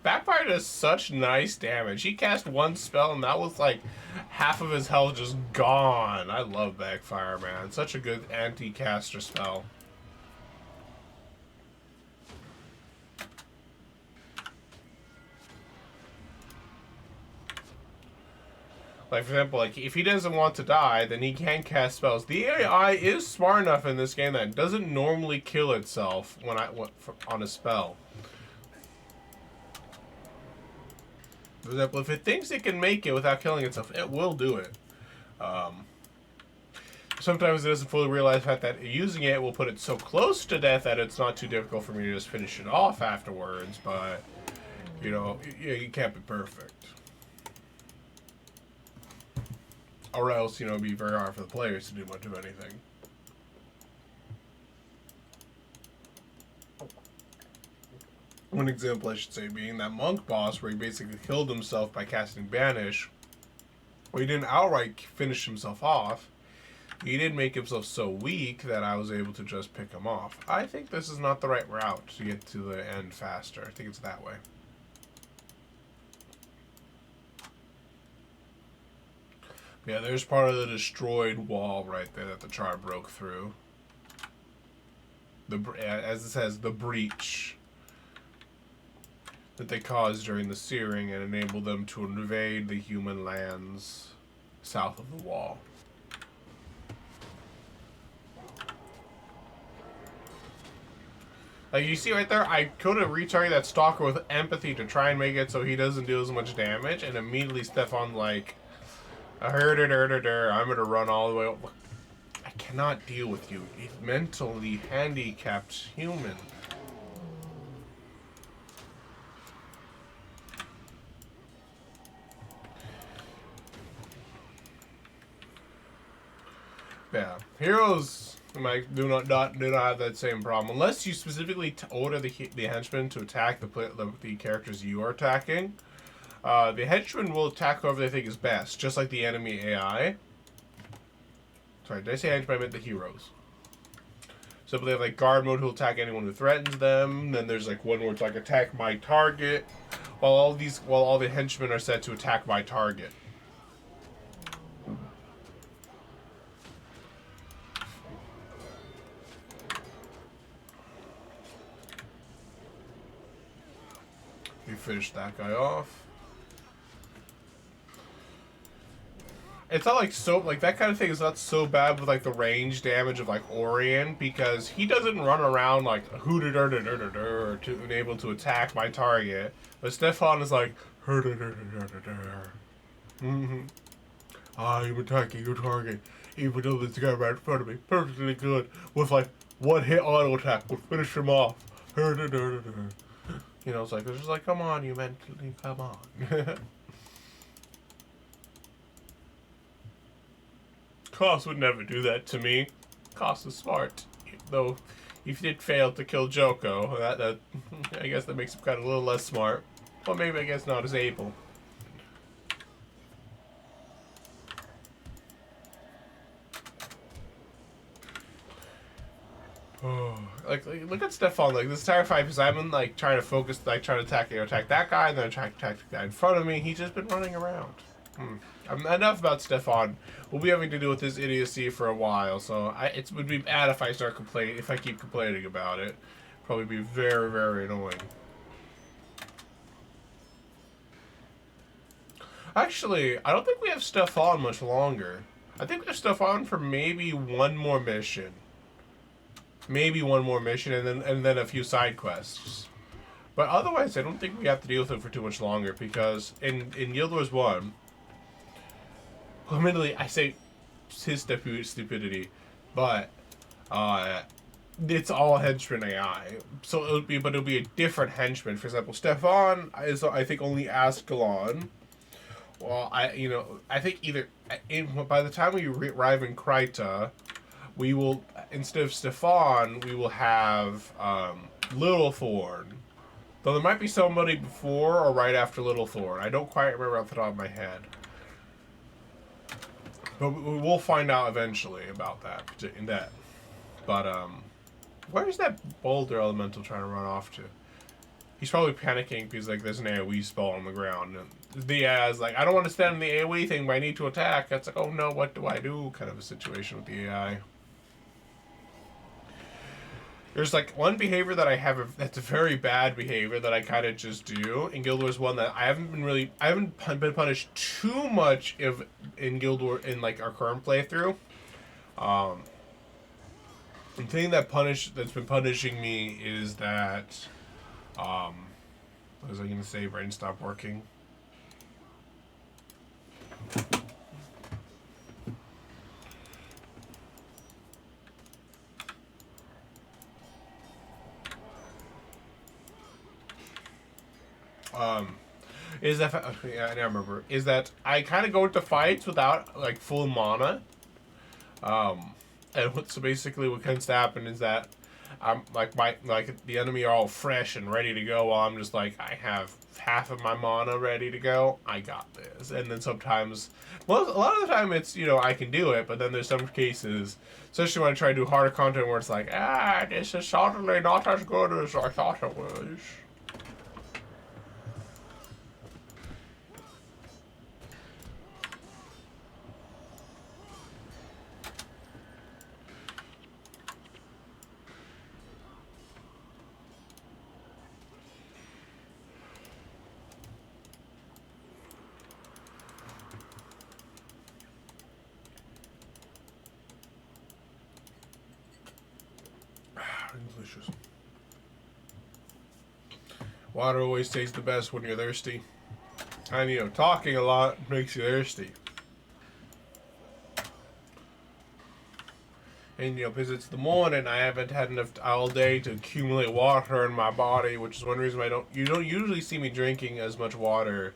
S1: Backfire does such nice damage. He cast one spell and that was like half of his health just gone. I love Backfire, man. Such a good anti-caster spell. Like, for example, like if he doesn't want to die, then he can cast spells. The AI is smart enough in this game that it doesn't normally kill itself when on a spell. For example, if it thinks it can make it without killing itself, it will do it. Sometimes it doesn't fully realize the fact that using it will put it so close to death that it's not too difficult for me to just finish it off afterwards, but, you know, you can't be perfect. Or else, you know, it'd be very hard for the players to do much of anything. One example, I should say, being that monk boss where he basically killed himself by casting Banish. Well, he didn't outright finish himself off. He did make himself so weak that I was able to just pick him off. I think this is not the right route to get to the end faster. I think it's that way. Yeah, there's part of the destroyed wall right there that the Charr broke through. As it says, the breach that they caused during the searing and enabled them to invade the human lands south of the wall. Like, you see right there, I could have retargeted that stalker with empathy to try and make it so he doesn't do as much damage, and immediately Stefan like, I'm gonna run all the way up. I cannot deal with you. A mentally handicapped human. Yeah, heroes do not have that same problem unless you specifically order the henchmen to attack the characters you are attacking. The henchmen will attack whoever they think is best, just like the enemy AI. Sorry, did I say henchmen? I meant the heroes. So they have like guard mode, who'll attack anyone who threatens them. Then there's like one where it's like attack my target, while all the henchmen are set to attack my target. We finished that guy off. It's not like that kind of thing is not so bad with like the range damage of like Orion, because he doesn't run around like to enable to attack my target. But Stefan is like I'm attacking your target, even though this guy right in front of me, perfectly good, with like one hit auto attack will finish him off. You know, it's just like, come on, you mentally, come on. Koss would never do that to me. Koss is smart, though he did fail to kill Joko. That I guess that makes him kind of a little less smart. Or maybe I guess not as able. Oh, like look at Stefan. Like, this entire fight, because I've been like trying to focus, like trying to attack that guy, and then attack the guy in front of me. He's just been running around. Enough about Stefan. We'll be having to deal with this idiocy for a while, so it would be bad if I keep complaining about it. Probably be very, very annoying. Actually, I don't think we have Stefan much longer. I think we have Stefan for maybe one more mission. Maybe one more mission, and then a few side quests. But otherwise, I don't think we have to deal with him for too much longer, because in Guild Wars 1, admittedly, I say his stupidity, but it's all henchman AI. So it'll be a different henchman. For example, Stefan is, I think, only Ascalon. Well, I think by the time we arrive in Kryta, we will, instead of Stefan, we will have Little Thorn. Though there might be somebody before or right after Little Thorn. I don't quite remember off the top of my head. But we'll find out eventually about that. But where's that boulder elemental trying to run off to? He's probably panicking because like there's an AoE spell on the ground, and Diessa's like, I don't want to stand in the AoE thing, but I need to attack. That's like, oh no, what do I do? Kind of a situation with the AI. There's like one behavior that I have that's a very bad behavior that I kind of just do in Guild Wars 1 that I haven't been punished too much in Guild Wars in like our current playthrough. The thing that's been punishing me is that what was I gonna say? Brain stopped working. Is that yeah, I remember. Is that I kind of go into fights without like full mana. And so basically, what tends to happen is that I'm like the enemy are all fresh and ready to go. While I'm just like, I have half of my mana ready to go. I got this. And then sometimes, well, a lot of the time it's I can do it, but then there's some cases, especially when I try to do harder content where it's like, this is certainly not as good as I thought it was. Delicious. Water always tastes the best when you're thirsty. And talking a lot makes you thirsty. And because it's the morning, I haven't had enough all day to accumulate water in my body, which is one reason you don't usually see me drinking as much water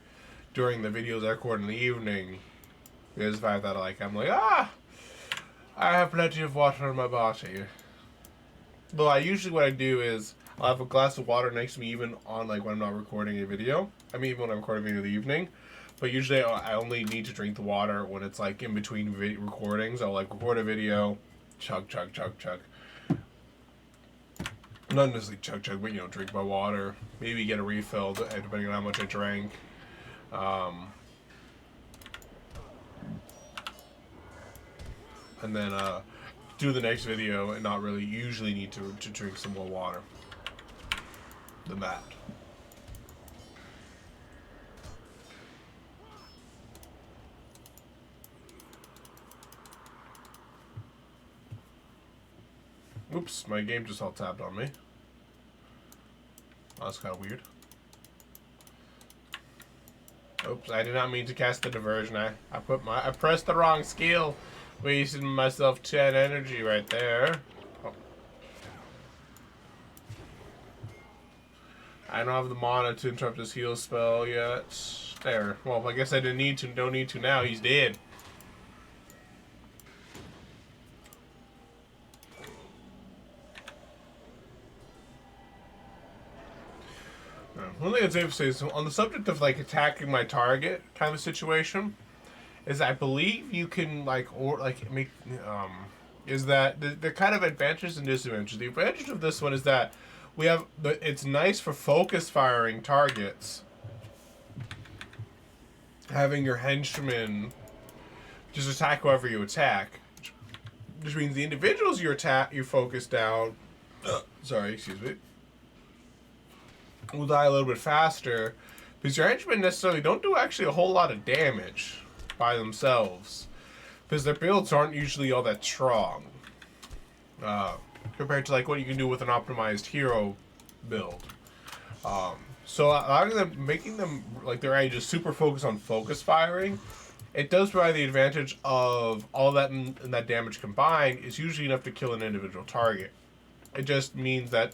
S1: during the videos I record in the evening. Because the fact that I'm like, I have plenty of water in my body. But what I do is I'll have a glass of water next to me even on when I'm not recording a video. I mean, even when I'm recording a video in the evening. But usually I only need to drink the water when it's in between recordings. I'll record a video, chug, chug, chug, chug. Not necessarily chug, chug, but drink my water. Maybe get a refill depending on how much I drank. And then do the next video and not really usually need to drink some more water than that. Oops, my game just all tapped on me. That's kind of weird. Oops, I did not mean to cast the diversion. I pressed the wrong skill. Wasting myself 10 energy right there. Oh. I don't have the mana to interrupt his heal spell yet. There. Well, I guess I don't need to now. He's dead. One thing I'd say is on the subject of attacking my target kind of situation. Is I believe you can is that the kind of advantages and disadvantages. The advantage of this one is that it's nice for focus firing targets. Having your henchmen just attack whoever you attack, which means the individuals you focus down. Sorry, excuse me. Will die a little bit faster because your henchmen necessarily don't do actually a whole lot of damage by themselves, because their builds aren't usually all that strong compared to what you can do with an optimized hero build. So allowing them, making them they're actually just super focused on focus firing, it does provide the advantage of all that and that damage combined is usually enough to kill an individual target. It just means that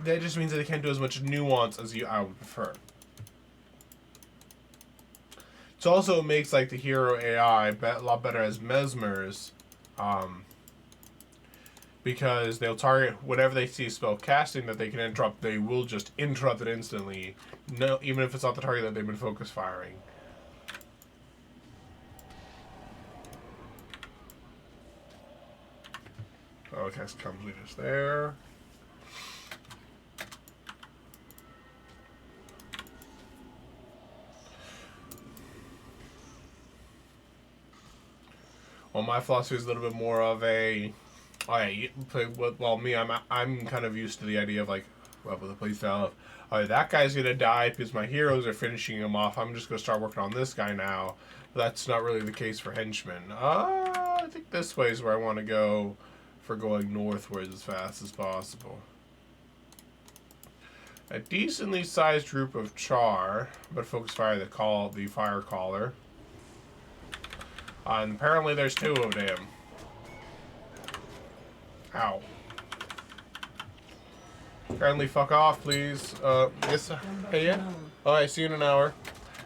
S1: they can't do as much nuance as I would prefer. It also makes like the hero AI a lot better as mesmers, because they'll target whenever they see a spell casting that they can interrupt. They will just interrupt it instantly, no, even if it's not the target that they've been focus firing. Okay, it's completely just there. Well, my philosophy is a little bit more of a, well, me, I'm kind of used to the idea of like, well, with the playstyle of, alright, that guy's gonna die because my heroes are finishing him off. I'm just gonna start working on this guy now. But that's not really the case for henchmen. I think this way is where I want to go for going northwards as fast as possible. A decently sized group of Charr, but focus fire the fire caller. And apparently there's two of them. Ow. Kindly fuck off, please. Yes. Hey, yeah? Oh, I see you in an hour.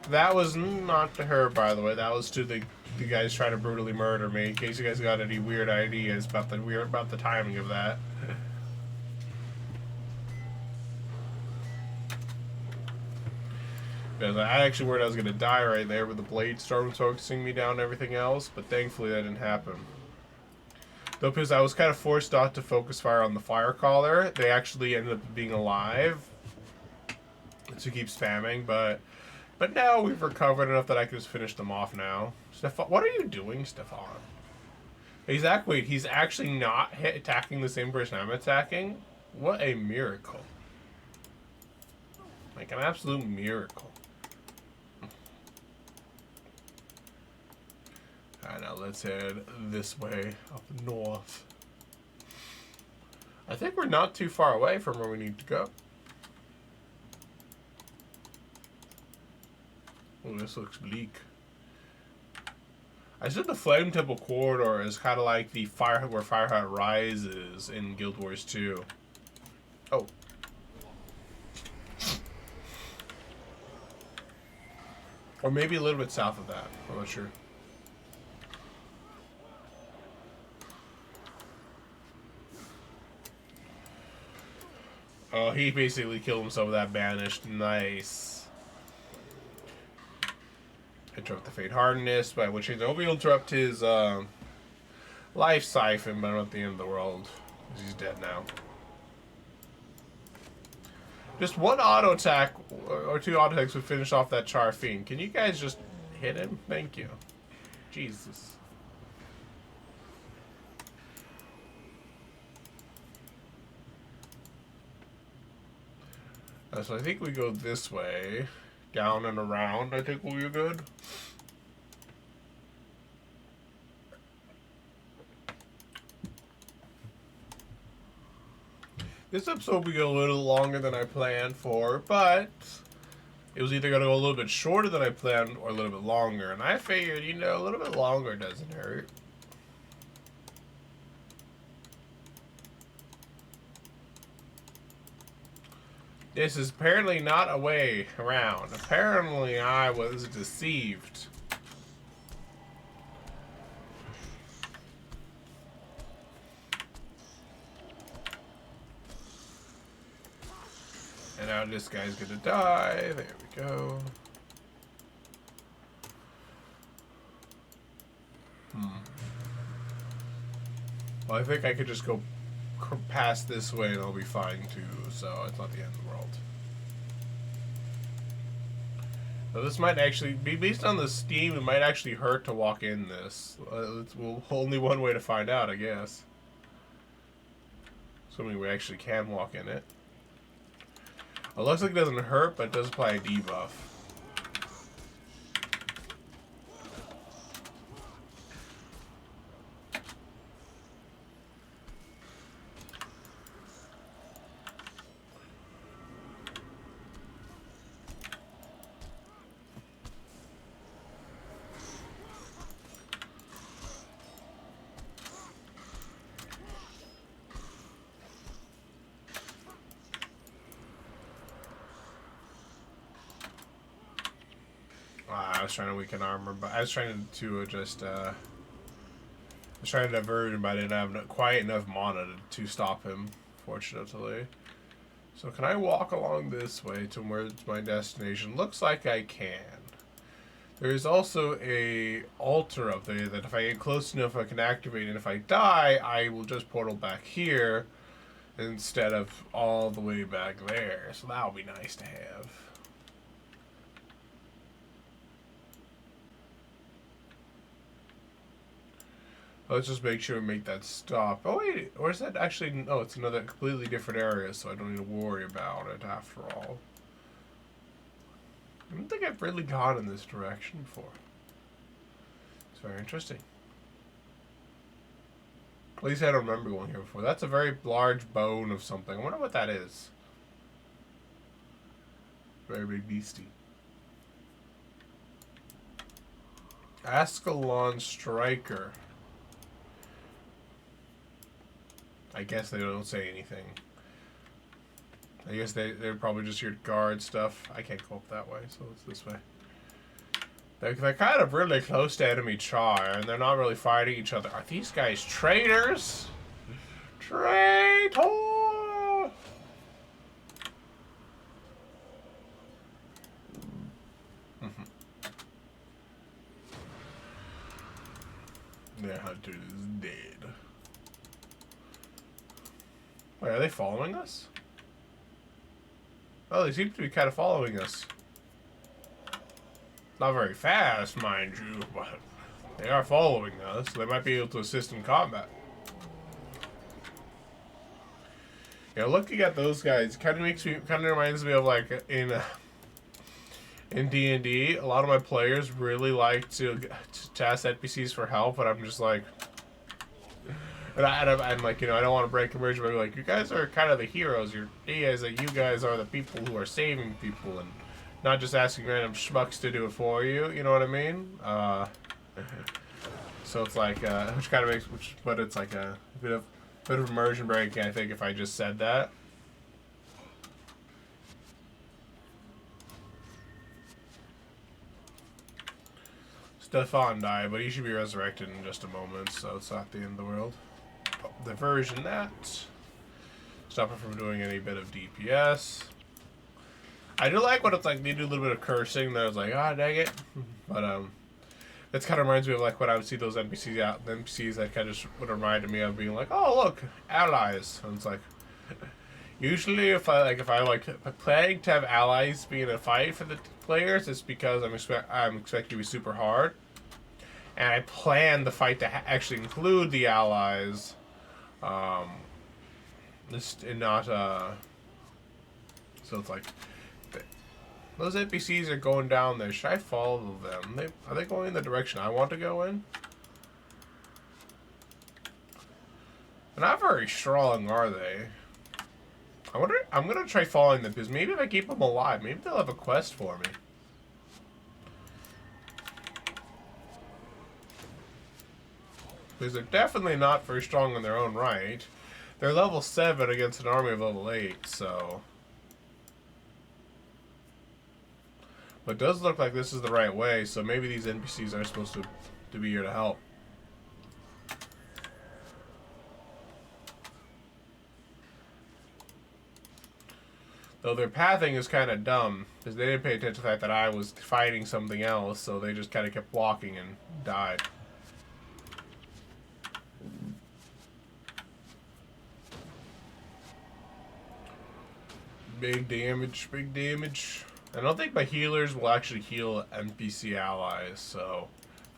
S1: That was not to her, by the way. That was to the guys trying to brutally murder me. In case you guys got any weird ideas about the timing of that. Because I actually worried I was gonna die right there with the blade storm focusing me down and everything else, but thankfully that didn't happen. Though, because I was kind of forced not to focus fire on the fire caller, they actually ended up being alive to keep spamming. But now we've recovered enough that I can just finish them off now. Stefan, what are you doing, Stefan? He's actually not attacking the same person I'm attacking. What a miracle! Like an absolute miracle. Alright, now let's head this way up north. I think we're not too far away from where we need to go. Oh, this looks bleak. I said the Flame Temple corridor is kind of like the where Fireheart rises in Guild Wars 2. Oh. Or maybe a little bit south of that. I'm not sure. Oh, he basically killed himself with that banished. Nice. Interrupt the Fate Hardness, by which means I'll be able to interrupt his life siphon, but I'm at the end of the world. Because he's dead now. Just one auto attack or two auto attacks would finish off that Charr Fiend. Can you guys just hit him? Thank you. Jesus. So I think we go this way. Down and around, I think we'll be good. This episode will be a little longer than I planned for, but it was either going to go a little bit shorter than I planned or a little bit longer. And I figured, you know, a little bit longer doesn't hurt. This is apparently not a way around. Apparently I was deceived. And now this guy's gonna die. There we go. Well, I think I could just go past this way and I'll be fine too, so it's not the end of the world. So this might actually be based on the Steam. It might actually hurt to walk in this. It's only one way to find out, I guess. Assuming we actually can walk in it. It looks like it doesn't hurt, but it does apply a debuff. I was trying to weaken armor, but I was trying to just I was trying to divert him, but I didn't have quite enough mana to stop him, fortunately. So can I walk along this way towards my destination? Looks like I can. There is also a altar up there that if I get close enough I can activate, and if I die, I will just portal back here instead of all the way back there. So that'll be nice to have. Let's just make sure we make that stop. Oh wait, or is that actually, no, it's another completely different area, so I don't need to worry about it after all. I don't think I've really gone in this direction before. It's very interesting. At least I don't remember going here before. That's a very large bone of something. I wonder what that is. Very big beastie. Ascalon Striker. I guess they don't say anything. I guess they're probably just your guard stuff. I can't go up that way, so it's this way. They're kind of really close to enemy Charr, and they're not really fighting each other. Are these guys traitors? Traitor! Their hunter is dead. Wait, are they following us? Oh, they seem to be kind of following us. Not very fast, mind you, but they are following us. They might be able to assist in combat. Yeah, looking at those guys kind of reminds me of like in D&D. A lot of my players really like to ask NPCs for help, but I'm just like, I'm like, you know, I don't want to break immersion, but I'm like, you guys are kind of the heroes. You guys are the people who are saving people and not just asking random schmucks to do it for you. You know what I mean? So it's like, which kind of makes, but it's like a bit of immersion breaking, I think, if I just said that. Stefan died, but he should be resurrected in just a moment, so it's not the end of the world. Diversion that. Stop it from doing any bit of DPS. I do like what it's like. They do a little bit of cursing. That I was like, ah, dang it. But that kind of reminds me of like when I would see those NPCs out. The NPCs that kind of just would remind me of being like, oh look, allies. And it's like, usually if I planning to have allies be in a fight for the players, it's because I'm expecting to be super hard, and I plan the fight to actually include the allies. And not so it's like those NPCs are going down there. Should I follow them? Are they going in the direction I want to go in? They're not very strong, are they? I wonder. I'm gonna try following them because maybe if I keep them alive, maybe they'll have a quest for me. Because they're definitely not very strong in their own right. They're level 7 against an army of level 8, so... But it does look like this is the right way, so maybe these NPCs are supposed to be here to help. Though their pathing is kind of dumb, because they didn't pay attention to the fact that I was fighting something else, so they just kind of kept walking and died. Big damage, big damage. I don't think my healers will actually heal NPC allies, so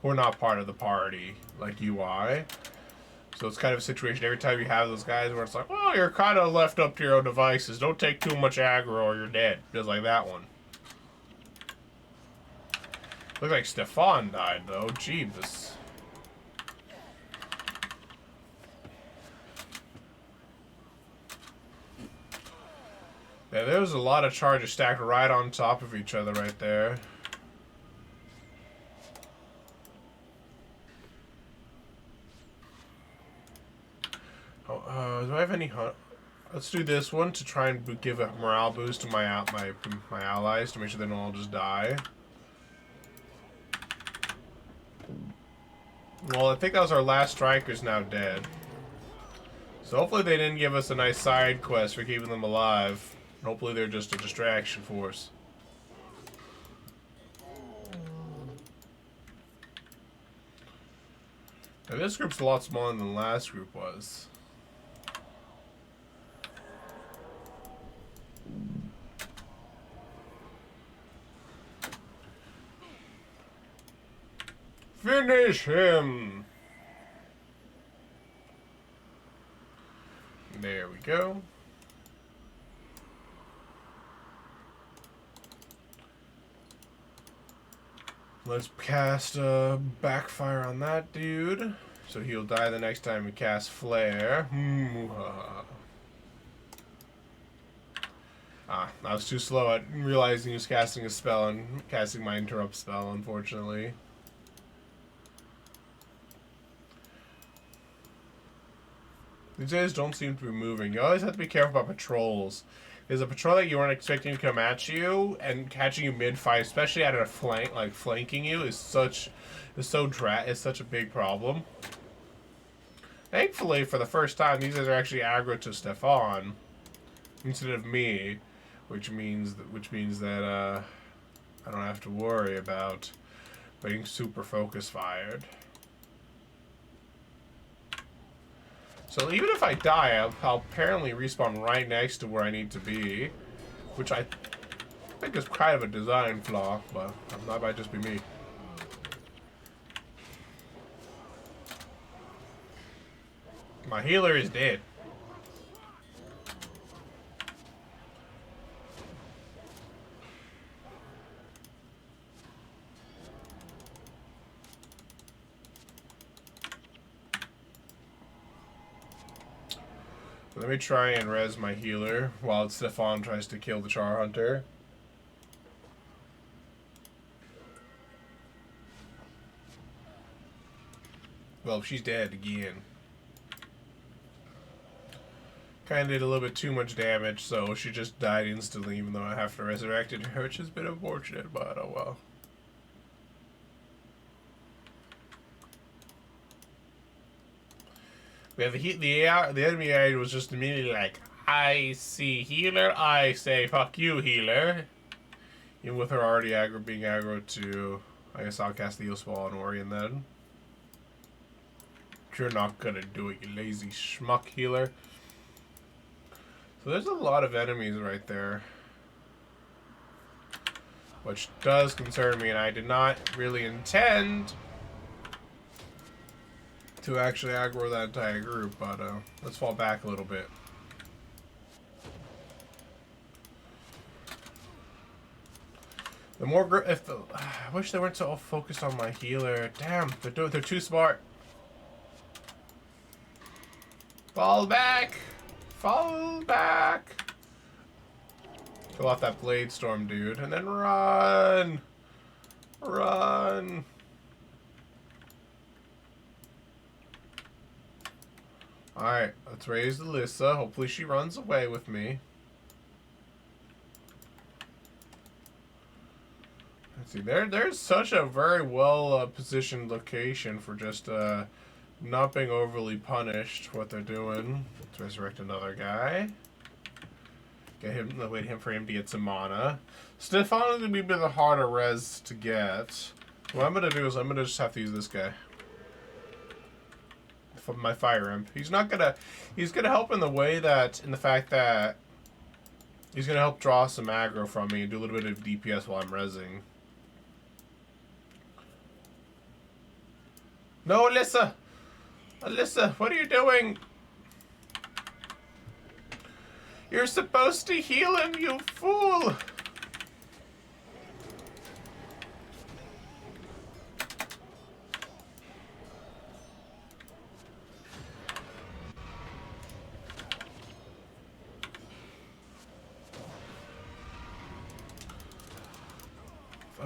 S1: we're not part of the party like UI. So it's kind of a situation every time you have those guys where it's like, well, you're kind of left up to your own devices. Don't take too much aggro or you're dead. Just like that one. Looks like Stefan died though. Jeebus. Yeah, there was a lot of charges stacked right on top of each other right there. Oh, do I have any hunt? Let's do this one to try and give a morale boost to my allies to make sure they don't all just die. Well, I think that was our last striker's now dead. So hopefully they didn't give us a nice side quest for keeping them alive. Hopefully they're just a distraction for us. Now this group's a lot smaller than the last group was. Finish him! There we go. Let's cast Backfire on that dude. So he'll die the next time we cast Flare. I was too slow at realizing he was casting a spell and casting my interrupt spell, unfortunately. These guys don't seem to be moving. You always have to be careful about patrols. There's a patrol that you weren't expecting to come at you, and catching you mid-fight, especially at a flank, like flanking you, is such a big problem. Thankfully, for the first time, these guys are actually aggro to Stefan instead of me, which means that I don't have to worry about being super focus fired. So even if I die, I'll apparently respawn right next to where I need to be, which I think is kind of a design flaw, but that might just be me. My healer is dead. Let me try and res my healer while Stefan tries to kill the Charr Hunter. Well, she's dead again. Kinda did a little bit too much damage, so she just died instantly, even though I have to resurrect her, which has been unfortunate, but oh well. We have the enemy area was just immediately like, I see healer, I say fuck you healer. Even with her already being aggro to, I guess I'll cast the heal spell on Orion then. You're not gonna do it, you lazy schmuck healer. So there's a lot of enemies right there, which does concern me, and I did not really intend to actually aggro that entire group, but let's fall back a little bit. The more I wish they weren't so focused on my healer. Damn, they're too smart. Fall back, fall back. Kill off that blade storm dude, and then run, run. Alright, let's raise Dlessa. Hopefully she runs away with me. Let's see, there's such a very well positioned location for just not being overly punished what they're doing. Let's resurrect another guy. Wait for him to get some mana. Stefan is gonna be a bit harder res to get. What I'm gonna do is I'm gonna just have to use this guy. My fire imp. He's gonna help in the fact that he's gonna help draw some aggro from me and do a little bit of DPS while I'm rezzing. No, Alyssa! Alyssa, what are you doing? You're supposed to heal him, you fool!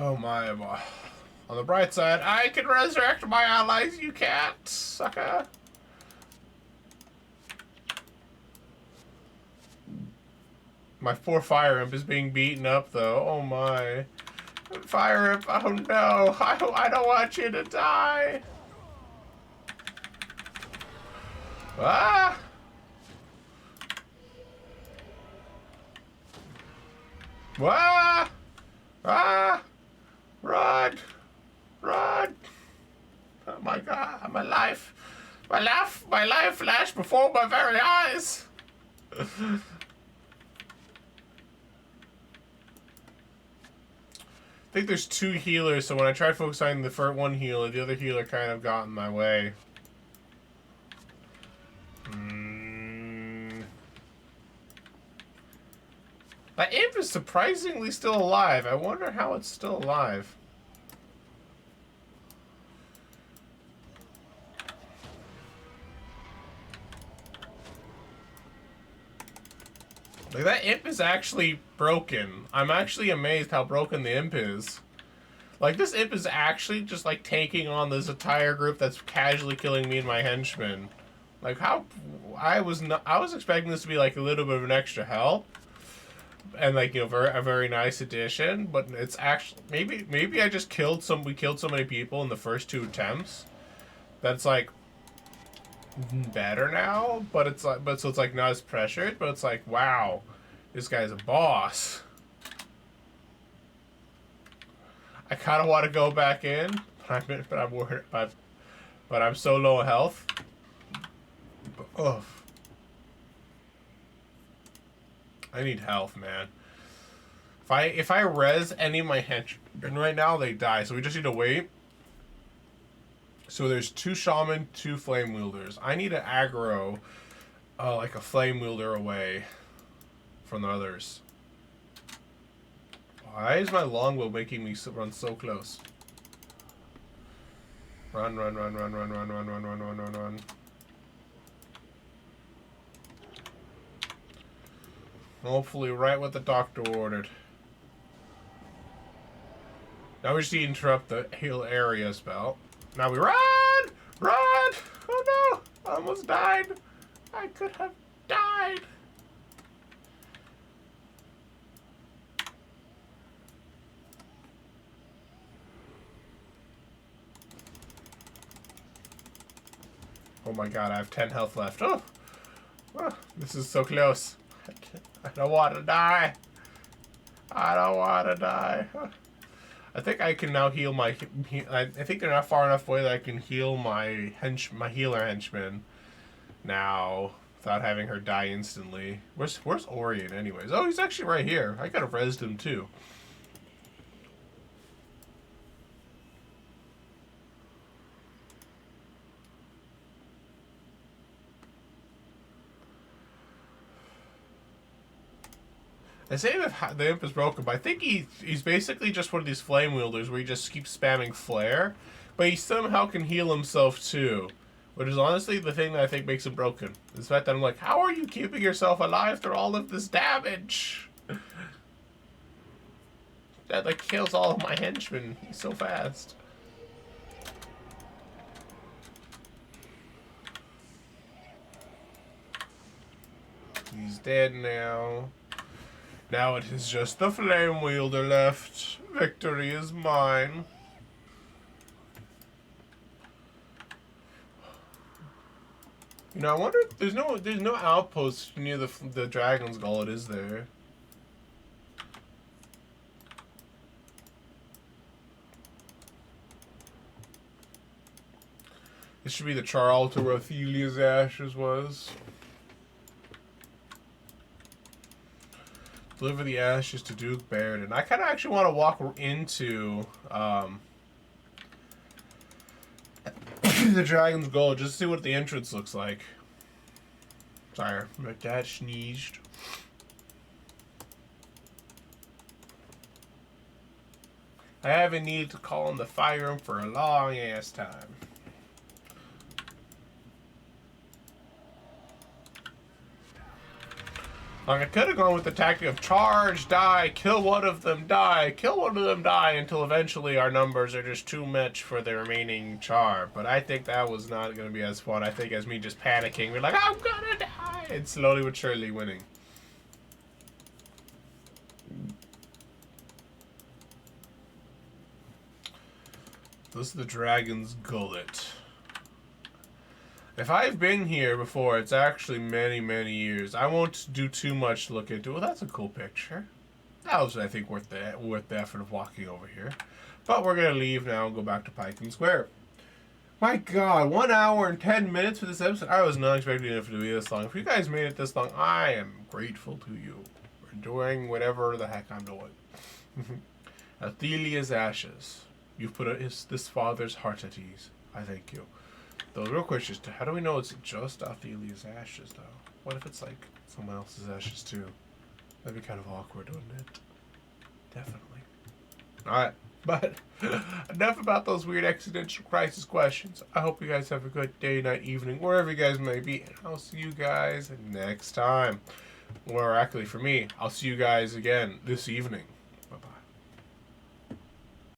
S1: Oh my. On the bright side, I can resurrect my allies, you can't, sucker. My poor fire imp is being beaten up, though. Oh my. Fire imp, oh no. I don't want you to die. Ah! Ah! Ah! Run! Run! Oh my god, my life flashed before my very eyes! I think there's two healers, so when I tried focusing on the first one healer, the other healer kind of got in my way. That imp is surprisingly still alive. I wonder how it's still alive. Like, that imp is actually broken. I'm actually amazed how broken the imp is. Like, this imp is actually just, like, taking on this entire group that's casually killing me and my henchmen. Like, how... I was expecting this to be, like, a little bit of an extra help. And, like, you know, a very nice addition. But it's actually... Maybe I just killed we killed so many people in the first 2 attempts. That's, like... better now, but it's like, so it's like not as pressured, but it's like, wow, this guy's a boss. I kind of want to go back in, but I'm worried, but I'm so low health. Ugh. I need health, man. If I res any of my henchmen right now, they die. So we just need to wait. So there's 2 shaman, 2 flame wielders. I need to aggro like a flame wielder away from the others. Why is my longbow making me run so close? Run, run, run, run, run, run, run, run, run, run, run, run. Hopefully right what the doctor ordered. Now we just need to interrupt the heal area spell. Now we run! Run! Oh no! I almost died. I could have died. Oh my god, I have 10 health left. Oh! Oh, this is so close. I don't want to die. I don't want to die. I think I can now heal my... I think they're not far enough away that I can heal my healer henchman now without having her die instantly. Where's Orion anyways? Oh, he's actually right here. I could have rezzed him too. They say that the imp is broken, but I think he's basically just one of these flame wielders where he just keeps spamming flare, but he somehow can heal himself too, which is honestly the thing that I think makes him broken. Is the fact that I'm like, how are you keeping yourself alive through all of this damage? That like kills all of my henchmen. He's so fast. He's dead now. Now it is just the flame wielder left. Victory is mine. You know, I wonder if there's no outpost near the dragon's gullet, is there? This should be the Charr altar where Athelia's ashes was. Deliver the ashes to Duke Baird. I kind of actually want to walk into the Dragon's Gold just to see what the entrance looks like. Sorry, my dad sneezed. I haven't needed to call in the fire room for a long ass time. Like, I could have gone with the tactic of charge, die, kill one of them, die, kill one of them, die, until eventually our numbers are just too much for the remaining Charr. But I think that was not going to be as fun. I think as me just panicking, we're like, I'm gonna die, and slowly but surely winning. This is the Dragon's Gullet. If I've been here before, it's actually many, many years. I won't do too much to look into. Well, that's a cool picture. That was, I think, worth the effort of walking over here. But we're going to leave now and go back to Piken Square. My God, 1 hour and 10 minutes for this episode. I was not expecting it to be this long. If you guys made it this long, I am grateful to you for doing whatever the heck I'm doing. Athelia's ashes. You've put this father's heart at ease. I thank you. The real question is, how do we know it's just Athelia's ashes, though? What if it's, like, someone else's ashes, too? That'd be kind of awkward, wouldn't it? Definitely. Alright, but enough about those weird existential crisis questions. I hope you guys have a good day, night, evening, wherever you guys may be, and I'll see you guys next time. Or actually, for me, I'll see you guys again this evening.